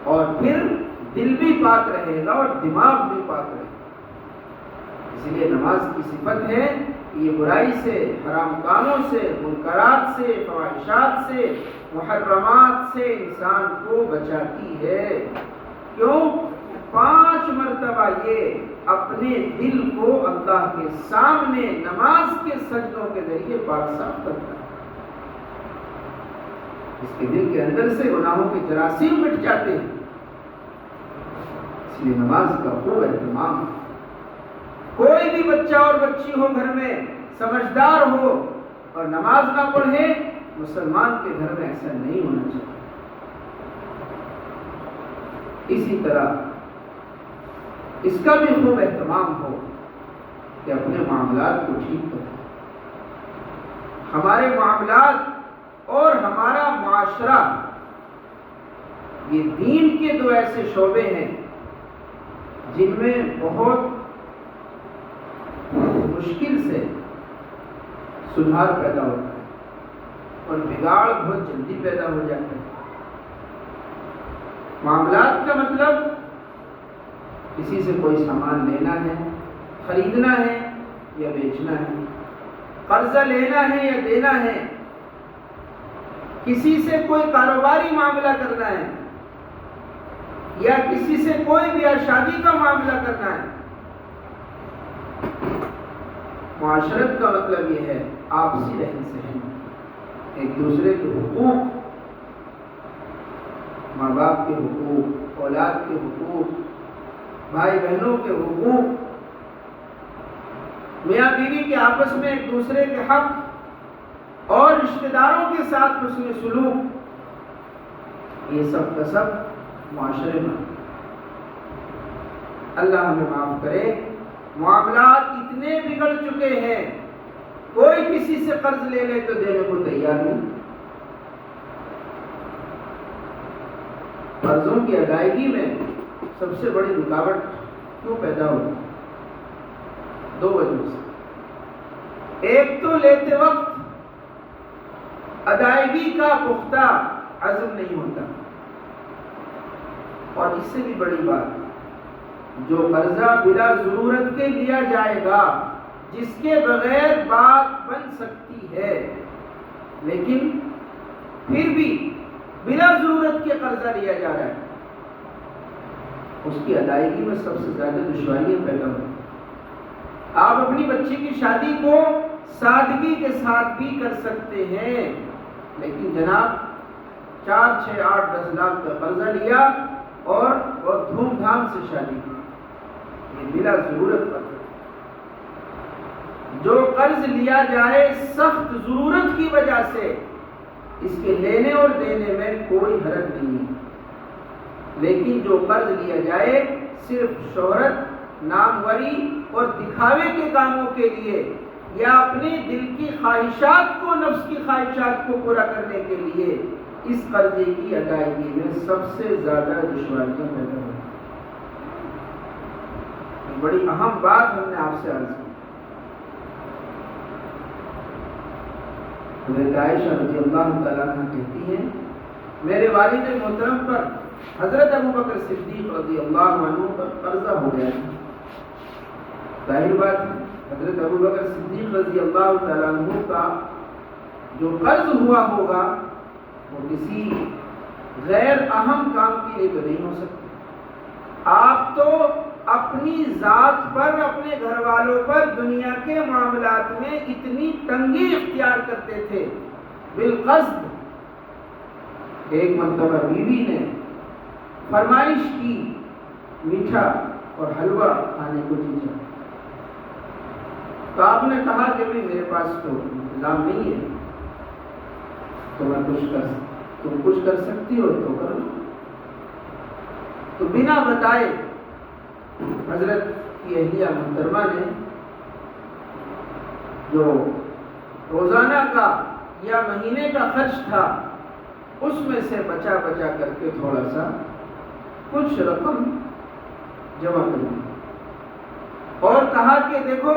اور پھر دل بھی پاک رہے گا اور دماغ بھی پاک رہے گا۔ اس لیے نماز کی صفت ہے کہ یہ برائی سے، حرام کاموں سے، منکرات سے، فواحشات سے، محرمات سے انسان کو بچاتی ہے۔ کیوں؟ 5 مرتبہ یہ اپنے دل کو اللہ کے سامنے نماز کے سجدوں کے ذریعے پاک صاف کرتا ہے. اس کے دل کے اندر سے گناہوں کے جراثیم مٹ جاتے ہیں. اس لیے نماز کا خوب اہتمام. کوئی بھی بچہ اور بچی ہو گھر میں سمجھدار ہو اور نماز نہ پڑھے، مسلمان کے گھر میں ایسا نہیں ہونا چاہیے. اسی طرح اس کا بھی خوب اہتمام ہو کہ اپنے معاملات کو ٹھیک کریں. ہمارے معاملات اور ہمارا معاشرہ یہ دین کے دو ایسے شعبے ہیں جن میں بہت مشکل سے سدھار پیدا ہوتا ہے اور بگاڑ بہت جلدی پیدا ہو جاتا ہے. معاملات کا مطلب کسی سے کوئی سامان لینا ہے، خریدنا ہے یا بیچنا ہے، قرضہ لینا ہے یا دینا ہے، کسی سے کوئی کاروباری معاملہ کرنا ہے یا کسی سے کوئی بیاہ شادی کا معاملہ کرنا ہے. معاشرت کا مطلب یہ ہے آپسی رہن سہن، ایک دوسرے کے حقوق، ماں باپ کے حقوق، اولاد کے حقوق، بھائی بہنوں کے حقوق، میاں بیوی کے آپس میں ایک دوسرے کے حق اور رشتہ داروں کے ساتھ حسن سلوک، یہ سب کا سب معاشرے میں. اللہ ہمیں معاف کرے. معاملات اتنے بگڑ چکے ہیں، کوئی کسی سے قرض لے لے تو دینے کو تیار نہیں. قرضوں کی ادائیگی میں سب سے بڑی رکاوٹ کیوں پیدا ہوتی ہے؟ دو وجہ سے. ایک تو لیتے وقت ادائیگی کا پختہ عزم نہیں ہوتا، اور اس سے بھی بڑی بات، جو قرضہ بلا ضرورت کے لیا جائے گا، جس کے بغیر بات بن سکتی ہے، لیکن پھر بھی بلا ضرورت کے قرضہ لیا جا رہا ہے، اس کی ادائیگی میں سب سے زیادہ دشواریاں پیدا ہوتی ہیں. آپ اپنی بچی کی شادی کو سادگی کے ساتھ بھی کر سکتے ہیں، لیکن جناب 4, 6, 8, 10 لاکھ کا قرضہ لیا اور دھوم دھام سے شادی کی، یہ بلا ضرورت پر. جو قرض لیا جائے سخت ضرورت کی وجہ سے، اس کے لینے اور دینے میں کوئی حرج نہیں ہے، لیکن جو قرض لیا جائے صرف شہرت، ناموری اور دکھاوے کے کاموں کے لیے، یا اپنے دل کی خواہشات کو، نفس کی خواہشات کو پورا کرنے کے لیے، اس قرضے کی ادائیگی میں سب سے زیادہ دشواریاں پیدا ہوتی ہیں. بڑی اہم بات ہم نے آپ سے عرض کی. حضرت عائشہ رضی اللہ تعالیٰ عنہ کہتی ہیں، میرے والد محترم پر حضرت ابوبکر صدیق رضی اللہ عنہ پر قرضہ ہو گیا. ظاہر بات ہے حضرت ابوبکر صدیق رضی اللہ تعالیٰ عنہ کا جو قرض ہوا ہوگا وہ کسی غیر اہم کام کے لیے تو نہیں ہو سکتا. آپ تو اپنی ذات پر، اپنے گھر والوں پر دنیا کے معاملات میں اتنی تنگی اختیار کرتے تھے بالقصد. ایک مرتبہ بیوی نے فرمائش کی میٹھا اور حلوہ کھانے کو جی چاہا، تو آپ نے کہا کہ بھی میرے پاس تو انتظام نہیں ہے، تو میں تم کچھ کر سکتی ہو تو کرو. تو بنا بتائے حضرت کی اہلیہ محترمہ نے جو روزانہ کا یا مہینے کا خرچ تھا، اس میں سے بچا کر کے تھوڑا سا کچھ رقم جمع کر دی اور کہا کہ دیکھو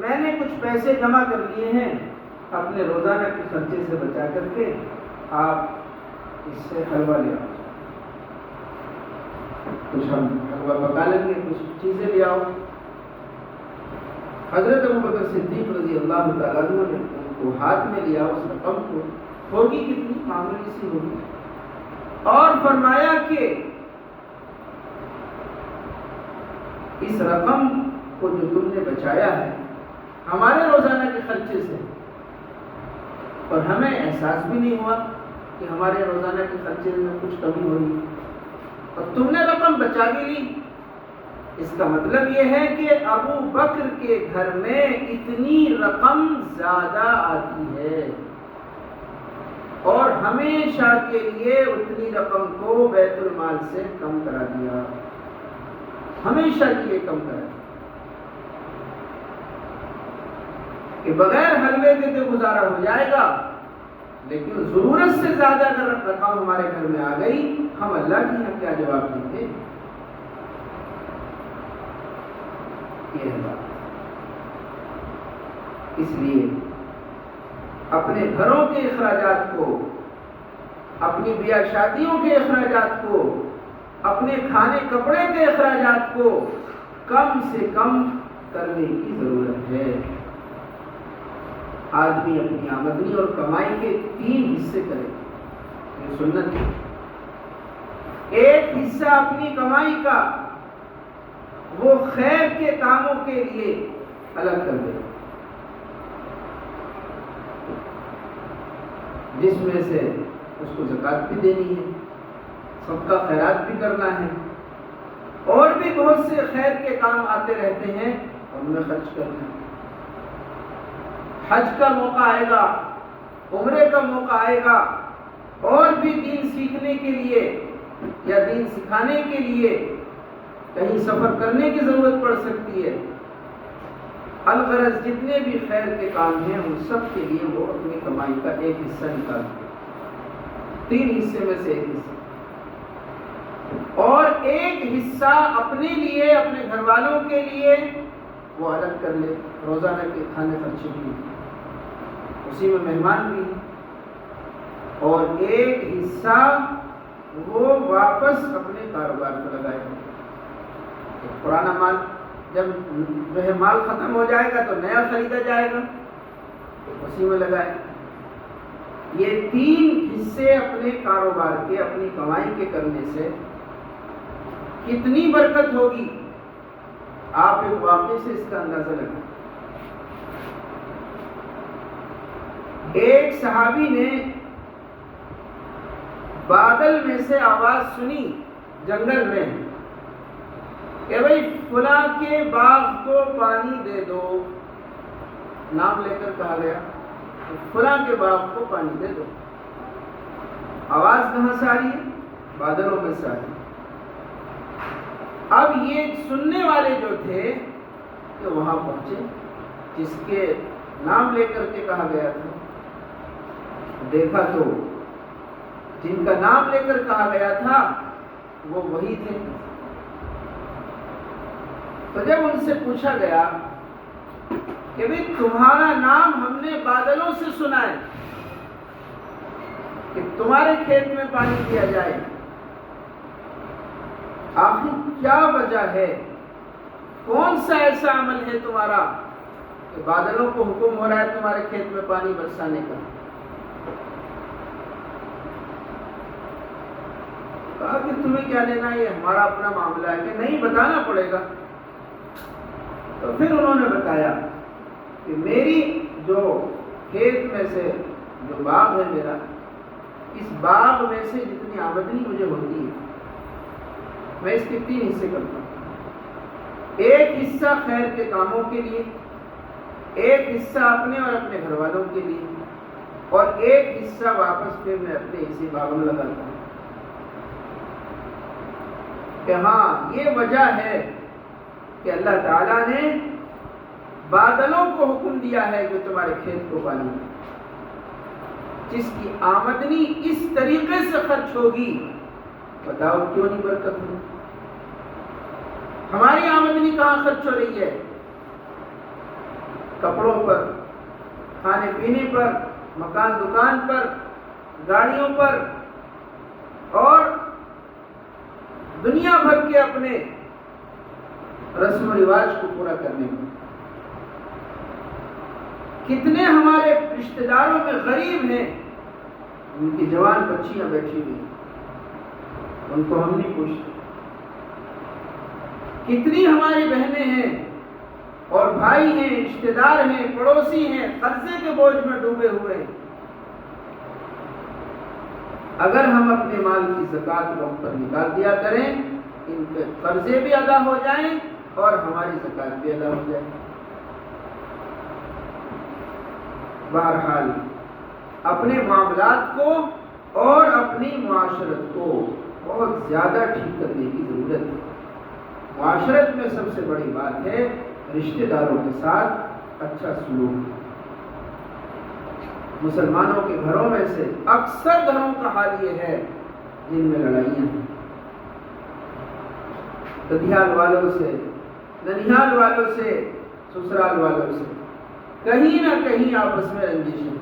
میں نے کچھ پیسے جمع کر لیے ہیں، اپنے روزانہ کے خرچے سے بچا کر کے آپ اس سے حلوہ لے آؤ، کچھ ہم حلوہ پکا لیں گے، کچھ چیزیں لے آؤ. حضرت ابوبکر صدیق رضی اللہ تعالیٰ عنہ نے ان کو ہاتھ میں لیا، اس رقم کو، ہوگی کتنی معمولی سی ہوگی، اور فرمایا کہ اس رقم کو جو تم نے بچایا ہے ہمارے روزانہ کے خرچے سے، اور ہمیں احساس بھی نہیں ہوا کہ ہمارے روزانہ کے خرچے میں کچھ کمی ہو رہی، اور تم نے رقم بچا بھی لی، اس کا مطلب یہ ہے کہ ابو بکر کے گھر میں اتنی رقم زیادہ آتی ہے، اور ہمیشہ کے لیے اتنی رقم کو بیت المال سے کم کرا دیا، ہمیشہ کے لیے کم کرا دیا، کہ بغیر حلوے کے تو گزارا ہو جائے گا، لیکن ضرورت سے زیادہ اگر رقم ہمارے گھر میں آ گئی، ہم اللہ کی یہاں کیا جواب دیں گے؟ یہ ہے بات۔ اس لیے اپنے گھروں کے اخراجات کو، اپنی بیاہ شادیوں کے اخراجات کو، اپنے کھانے کپڑے کے اخراجات کو کم سے کم کرنے کی ضرورت ہے۔ آدمی اپنی آمدنی اور کمائی کے 3 حصے کرے، یہ سنت ہے۔ ایک حصہ اپنی کمائی کا وہ خیر کے کاموں کے لیے الگ کر دے، جس میں سے اس کو زکوٰۃ بھی دینی ہے، صدقہ خیرات بھی کرنا ہے، اور بھی بہت سے خیر کے کام آتے رہتے ہیں، ان میں خرچ کرنا ہے۔ حج کا موقع آئے گا، عمرے کا موقع آئے گا، اور بھی دین سیکھنے کے لیے یا دین سکھانے کے لیے کہیں سفر کرنے کی ضرورت پڑ سکتی ہے۔ الغرض جتنے بھی خیر کے کام ہیں ان سب کے لیے وہ اپنی کمائی کا ایک حصہ نکالتے ہیں، 3 حصے میں سے ایک حصہ، اور ایک حصہ اپنے لیے، اپنے گھر والوں کے لیے وہ الگ کر لے، روزانہ کے کھانے خرچے بھی، اسی میں مہمان بھی، اور ایک حصہ وہ واپس اپنے کاروبار کو لگائے۔ پرانا مال جب مال ختم ہو جائے گا تو نیا خریدا جائے گا، اسی میں لگائے۔ یہ 3 حصے اپنے کاروبار کے، اپنی کمائی کے کرنے سے کتنی برکت ہوگی، آپ ایک واقعے سے اس کا اندازہ لگائیں۔ ایک صحابی نے بادل میں سے آواز سنی جنگل میں کہ بھئی فلاں کے باغ کو پانی دے دو، نام لے کر کہا گیا فلاں کے باغ کو پانی دے دو۔ آواز کہاں سے آ رہی ہے؟ بادلوں میں سے آ رہی ہے۔ اب یہ سننے والے جو تھے کہ وہاں پہنچے، جس کے نام لے کر کے کہا گیا تھا، دیکھا تو جن کا نام لے کر کہا گیا تھا وہ وہی تھے۔ تو جب ان سے پوچھا گیا کہ بھی تمہارا نام ہم نے بادلوں سے سنا ہے کہ تمہارے کھیت میں پانی دیا جائے، آخر کیا وجہ ہے؟ کون سا ایسا عمل ہے تمہارا کہ بادلوں کو حکم ہو رہا ہے تمہارے کھیت میں پانی برسانے کا؟ کہا کہ تمہیں کیا لینا، یہ ہمارا اپنا معاملہ ہے، کہ نہیں بتانا پڑے گا۔ تو پھر انہوں نے بتایا کہ میری جو کھیت میں سے جو باغ ہے میرا، اس باغ میں سے جتنی آمدنی مجھے ہوتی ہے میں اس کے 3 حصے کرتا ہوں۔ ایک حصہ خیر کے کاموں کے لیے، ایک حصہ اپنے اور اپنے گھر والوں کے لیے، اور ایک حصہ واپس پھر میں اپنے اسی باغ میں لگاتا ہوں۔ کہ ہاں یہ وجہ ہے کہ اللہ تعالیٰ نے بادلوں کو حکم دیا ہے کہ تمہارے کھیت کو پانی دے۔ جس کی آمدنی اس طریقے سے خرچ ہوگی، بتاؤ کیوں نہیں برکت ہوگی؟ ہماری آمدنی کہاں خرچ ہو رہی ہے؟ کپڑوں پر، کھانے پینے پر، مکان دکان پر، گاڑیوں پر، اور دنیا بھر کے اپنے رسم و رواج کو پورا کرنے میں۔ کتنے ہمارے رشتہ داروں میں غریب ہیں، ان کی جوان بچیاں بیٹھی ہوئی، ان کو ہم نہیں پوچھتے۔ کتنی ہماری بہنیں ہیں اور بھائی ہیں، رشتہ دار ہیں، پڑوسی ہیں، قرضے کے بوجھ میں ڈوبے ہوئے ہیں۔ اگر ہم اپنے مال کی زکوٰۃ وقت پر نکال دیا کریں، ان کے قرضے بھی ادا ہو جائیں اور ہماری زکوٰۃ بھی ادا ہو جائے۔ بہرحال اپنے معاملات کو اور اپنی معاشرت کو بہت زیادہ ٹھیک کرنے کی ضرورت ہے۔ معاشرت میں سب سے بڑی بات ہے رشتہ داروں کے ساتھ اچھا سلوک۔ مسلمانوں کے گھروں میں سے اکثر گھروں کا حال یہ ہے جن میں لڑائیاں ہیں، ددھیال والوں سے، ننیال والوں سے، سسرال والوں سے، کہیں نہ کہیں آپس میں رنجش ہے۔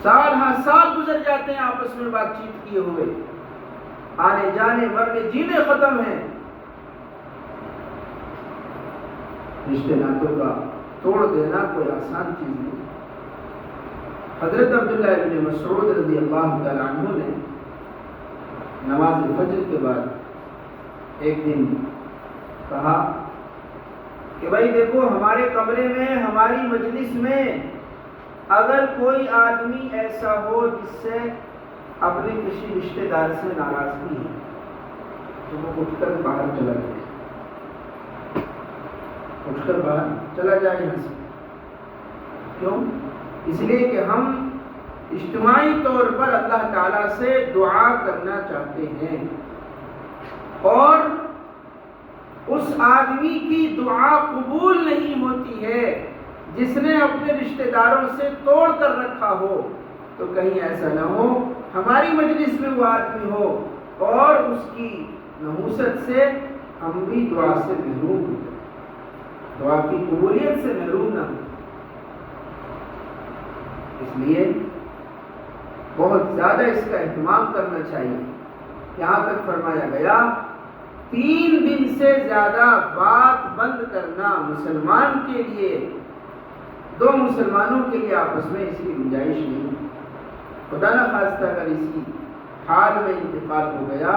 سال ہاں سال گزر جاتے ہیں آپس میں بات چیت کیے ہوئے، آنے جانے مرنے جینے ختم ہیں۔ رشتے ناتوں کا توڑ دینا کوئی آسان چیز نہیں۔ حضرت عبداللہ ابن مسعود رضی اللہ تعالیٰ عنہ نے نماز فجر کے بعد ایک دن کہا کہ بھائی دیکھو، ہمارے کمرے میں، ہماری مجلس میں اگر کوئی آدمی ایسا ہو جس سے اپنے کسی رشتہ دار سے ناراضگی ہے تو وہ اٹھ کر باہر چلا جائے، اٹھ کر باہر چلا جائے یہاں سے۔ کیوں؟ اس لیے کہ ہم اجتماعی طور پر اللہ تعالیٰ سے دعا کرنا چاہتے ہیں، اور اس آدمی کی دعا قبول نہیں ہوتی ہے جس نے اپنے رشتہ داروں سے توڑ کر رکھا ہو۔ تو کہیں ایسا نہ ہو ہماری مجلس میں وہ آدمی ہو اور اس کی نحوست سے ہم بھی دعا سے محروم ہو جائیں، دعا کی قبولیت سے محروم نہ ہو۔ اس لیے بہت زیادہ اس کا اہتمام کرنا چاہیے۔ یہاں تک فرمایا گیا 3 دن سے زیادہ بات بند کرنا مسلمان کے لیے، 2 مسلمانوں کے لیے آپس میں اس کی گنجائش نہیں۔ خدا نہ خواستہ اگر اسی حال میں انتقال ہو گیا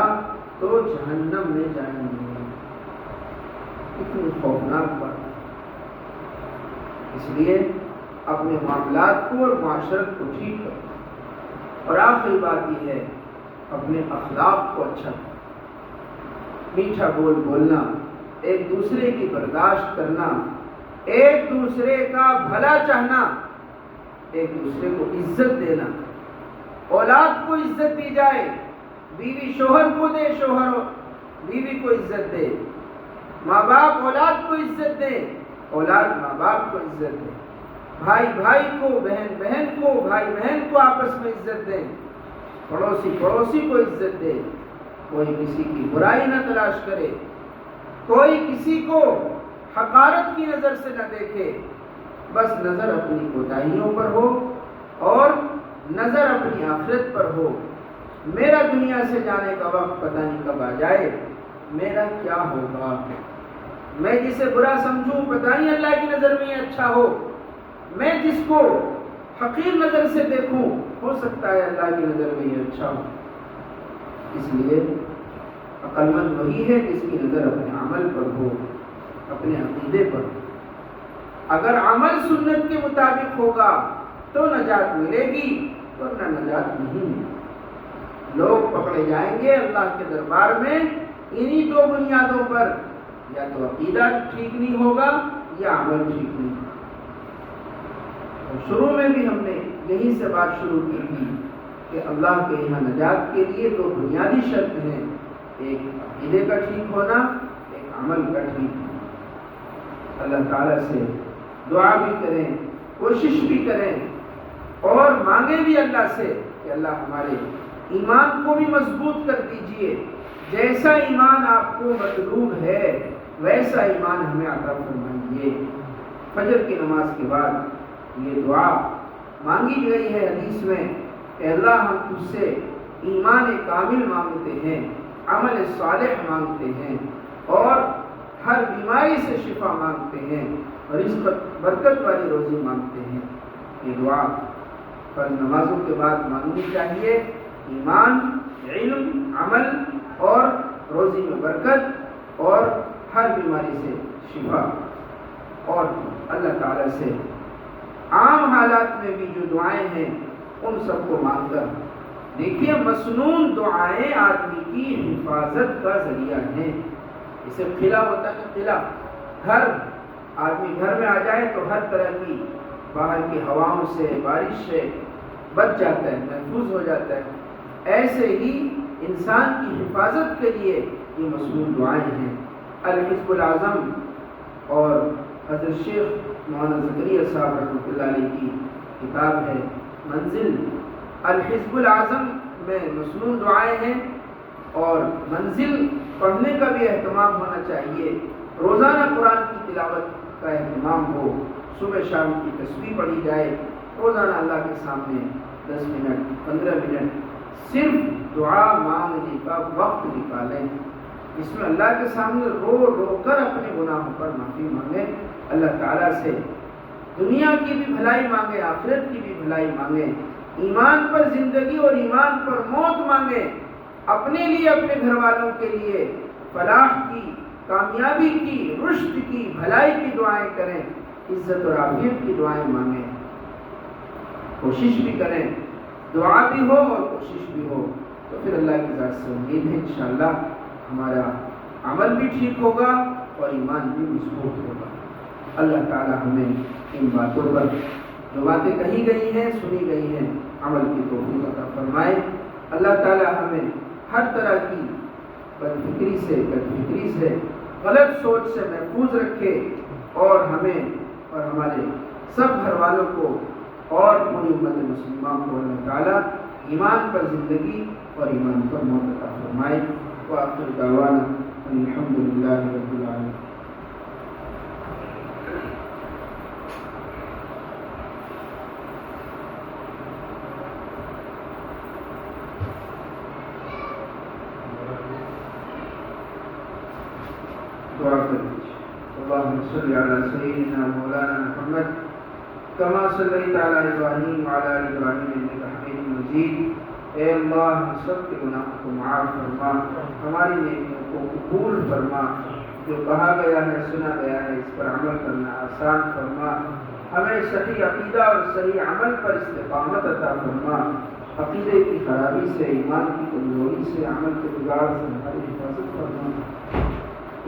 تو جہنم میں جائیں گے۔ اتنی خوفناک بات۔ اس لیے اپنے معاملات کو اور معاشرت کو ٹھیک کرو، اور آخری بات یہ ہے اپنے اخلاق کو اچھا کرو، میٹھا بول بولنا، ایک دوسرے کی برداشت کرنا، ایک دوسرے کا بھلا چاہنا، ایک دوسرے کو عزت دینا، اولاد کو عزت دی جائے، بیوی شوہر کو دے، شوہر بیوی کو عزت دے، ماں باپ اولاد کو عزت دے، اولاد ماں باپ کو عزت دے، بھائی بھائی کو، بہن بہن کو، بھائی بہن کو آپس میں عزت دیں، پڑوسی پڑوسی کو عزت دے، کوئی کسی کی برائی نہ تلاش کرے، کوئی کسی کو حقارت کی نظر سے نہ دیکھے، بس نظر اپنی کوتاہیوں پر ہو اور نظر اپنی آخرت پر ہو۔ میرا دنیا سے جانے کا وقت پتہ نہیں کب آ جائے، میرا کیا ہوگا، میں جسے برا سمجھوں پتہ نہیں اللہ کی نظر میں اچھا ہو، میں جس کو حقیر نظر سے دیکھوں ہو سکتا ہے اللہ کی نظر میں یہ اچھا ہو۔ اس لیے عقل مند وہی ہے جس کی نظر اپنے عمل پر ہو، اپنے عقیدے پر ہو۔ اگر عمل سنت کے مطابق ہوگا تو نجات ملے گی، ورنہ نجات نہیں ملے۔ لوگ پکڑے جائیں گے اللہ کے دربار میں انہی 2 بنیادوں پر، یا تو عقیدہ ٹھیک نہیں ہوگا یا عمل ٹھیک نہیں ہوگا۔ شروع میں بھی ہم نے یہی سے بات شروع کی تھی کہ اللہ کے یہاں نجات کے لیے 2 بنیادی شرط ہیں، ایک عقیدے کا ٹھیک ہونا، ایک عمل کا ٹھیک ہونا۔ اللہ تعالیٰ سے دعا بھی کریں، کوشش بھی کریں اور مانگیں بھی اللہ سے کہ اللہ ہمارے ایمان کو بھی مضبوط کر دیجئے، جیسا ایمان آپ کو مطلوب ہے ویسا ایمان ہمیں عطا فرمائیے۔ فجر کی نماز کے بعد یہ دعا مانگی گئی ہے حدیث میں کہ اللہ ہم تجھ سے ایمان کامل مانگتے ہیں، عمل صالح مانگتے ہیں، اور ہر بیماری سے شفا مانگتے ہیں، اور اس پر برکت والی روزی مانگتے ہیں۔ یہ دعا فرض نمازوں کے بعد مانگنی چاہیے۔ ایمان، علم، عمل اور روزی میں برکت اور ہر بیماری سے شفا، اور اللہ تعالیٰ سے عام حالات میں بھی جو دعائیں ہیں ان سب کو مانگ کر دیکھیے، مسنون دعائیں آدمی کی حفاظت کا ذریعہ ہیں۔ اسے قلعہ ہوتا ہے، قلعہ گھر، آدمی گھر میں آ جائے تو ہر طرح کی باہر کی ہواؤں سے، بارش سے بچ جاتا ہے، محفوظ ہو جاتا ہے۔ ایسے ہی انسان کی حفاظت کے لیے یہ مسنون دعائیں ہیں۔ الحزب العظم اور حضرت شیخ مولانا زکریا صاحب رحمۃ اللہ علیہ کی کتاب ہے منزل، الحزب العظم میں مسنون دعائیں ہیں، اور منزل پڑھنے کا بھی اہتمام ہونا چاہیے۔ روزانہ قرآن کی تلاوت کا اہتمام ہو، صبح شام کی تسبیح پڑھی جائے، روزانہ اللہ کے سامنے 10 منٹ 15 منٹ صرف دعا مانگنے کا وقت نکالیں، اس میں اللہ کے سامنے رو رو کر اپنے گناہوں پر معافی مانگیں، اللہ تعالیٰ سے دنیا کی بھی بھلائی مانگیں، آخرت کی بھی بھلائی مانگیں، ایمان پر زندگی اور ایمان پر موت مانگیں، اپنے لیے، اپنے گھر والوں کے لیے فلاح کی، کامیابی کی، رشد کی، بھلائی کی دعائیں کریں، عزت اور عافیت کی دعائیں مانگیں، کوشش بھی کریں، دعا بھی ہو اور کوشش بھی ہو، تو پھر اللہ کی ذات سے امید ہے انشاءاللہ ہمارا عمل بھی ٹھیک ہوگا اور ایمان بھی مضبوط ہوگا۔ اللہ تعالی ہمیں ان باتوں پر جو باتیں کہی گئی ہیں، سنی گئی ہیں، عمل کی توفیق عطا فرمائے۔ اللہ تعالی ہمیں ہر طرح کی بدفکری سے، غلط سوچ سے محفوظ رکھے، اور ہمیں اور ہمارے سب گھر والوں کو اور پوری امت مسلمہ کو اللہ تعالیٰ ایمان پر زندگی اور ایمان پر موت عطا فرمائے۔ وآخر دعوانا الحمد للہ رب العالمین۔ دعا کریں۔ اللهم صل على سيدنا مولانا محمد كما صليت على ابراہیم وعلى آل ابراہیم انك حمید مجید۔ اے اللہ ہم سب کے گناہوں کو معاف فرما، ہماری نیکیوں کو قبول فرما، جو کہا گیا ہے، سنا گیا ہے، اس پر عمل کرنا آسان فرما، ہمیں صحیح عقیدہ اور صحیح عمل پر استقامت عطا فرما، عقیدے کی خرابی سے، ایمان کی کمزوری سے، عمل کے بگاڑ سے ہماری حفاظت فرما۔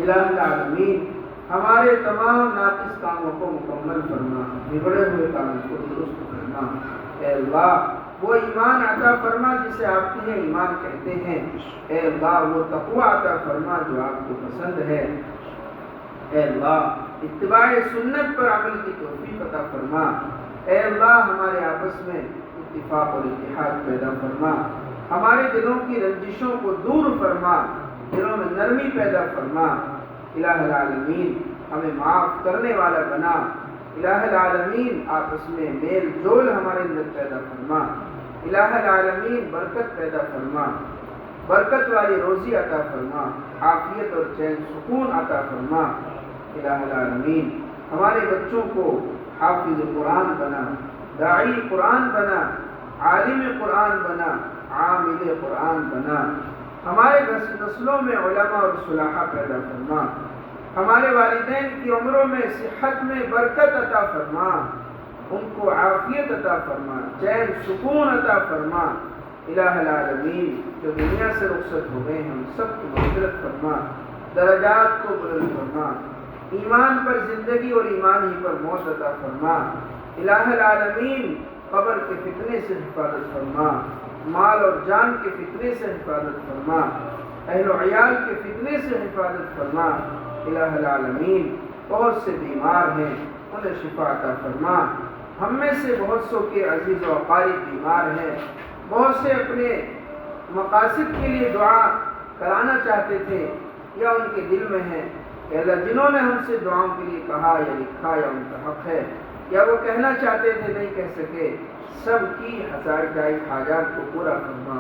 الہ العالمین ہمارے تمام ناقص کاموں کو مکمل فرما، بگڑے ہوئے کاموں کو درست فرما۔ اے اللہ وہ ایمان عطا فرما جسے آپ کے ایمان کہتے ہیں، اے اللہ وہ تقوی عطا فرما جو آپ کو پسند ہے، اے اللہ اتباع سنت پر عمل کی توفیق عطا فرما، اے اللہ ہمارے آپس میں اتفاق اور اتحاد پیدا فرما، ہمارے دلوں کی رنجشوں کو دور فرما، دلوں میں نرمی پیدا فرما۔ الہ العالمین ہمیں معاف کرنے والا بنا، الہ العالمین آپس میں میل جول ہمارے اندر پیدا فرما، الہ العالمین برکت پیدا فرما، برکت والی روزی عطا فرما، عافیت اور چین سکون عطا فرما۔ الہ العالمین ہمارے بچوں کو حافظ قرآن بنا، داعی قرآن بنا، عالم قرآن بنا، عامل قرآن بنا، ہمارے نسلوں میں علماء اور صلاحہ پیدا فرما، ہمارے والدین کی عمروں میں صحت میں برکت عطا فرما، ان کو عافیت عطا فرما، چین سکون عطا فرما۔ الہ العالمین جو دنیا سے رخصت ہو گئے ہیں ہم سب کی مغفرت فرما، درجات کو بلند فرما، ایمان پر زندگی اور ایمان ہی پر موت عطا فرما۔ الہ العالمین قبر کے فتنے سے حفاظت فرما، مال اور جان کے فتنے سے حفاظت فرما، اہل و عیال کے فتنے سے حفاظت فرما۔ الہ العالمین بہت سے بیمار ہیں انہیں شفا عطا فرما، ہم میں سے بہت سو کے عزیز و اقارب بیمار ہیں، بہت سے اپنے مقاصد کے لیے دعا کرانا چاہتے تھے یا ان کے دل میں ہے کہ اللہ جنہوں نے ہم سے دعاؤں کے لیے کہا یا لکھا یا ان کا حق ہے یا وہ کہنا چاہتے تھے نہیں کہہ سکے، سب کی جائز حاجات کو پورا فرما،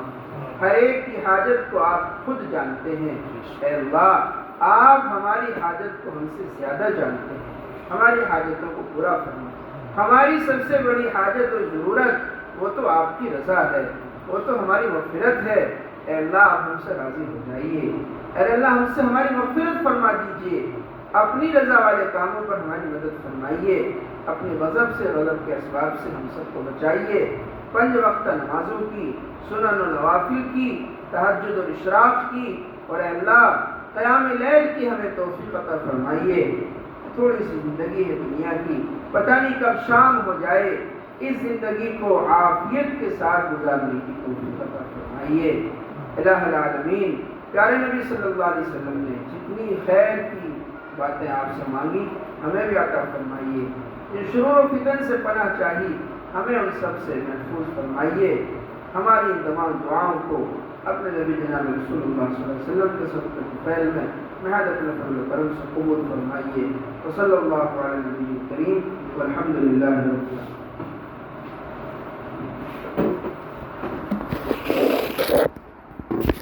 ہر ایک کی حاجت کو آپ خود جانتے ہیں۔ اے اللہ آپ ہماری حاجت کو ہم سے زیادہ جانتے ہیں، ہماری حاجتوں کو پورا فرما۔ ہماری سب سے بڑی حاجت اور ضرورت وہ تو آپ کی رضا ہے، وہ تو ہماری مغفرت ہے۔ اے اللہ آپ ہم سے راضی ہو جائیے، اے اللہ ہم سے ہماری مغفرت فرما دیجیے، اپنی رضا والے کاموں پر ہماری مدد فرمائیے، اپنے غضب سے غضب کے اسباب سے ہم سب کو بچائیے، 5 وقت نمازوں کی، سنن و نوافل کی، تہجد و اشراق کی، اور اے اللہ قیام لیل کی ہمیں توفیق عطا فرمائیے۔ تھوڑی سی زندگی ہے دنیا کی، پتہ نہیں کب شام ہو جائے، اس زندگی کو عافیت کے ساتھ گزارنے کی توفیق عطا فرمائیے۔ الہ العالمین، پیارے نبی صلی اللہ علیہ وسلم نے جتنی خیر کی باتیں آپ سے مانگی ہمیں بھی عطا فرمائیے، جن شرور و فتن سے پناہ چاہی ہمیں ان سب سے محفوظ فرمائیے، ہماری ان تمام دعاؤں کو اپنے نبی جناب رسول اللہ صلی اللہ علیہ وسلم کے صدقہ فعل میں محض فضل و کرم سے قبول فرمائیے۔ وصلی اللہ علی نبی کریم والحمد للہ رب العالمین۔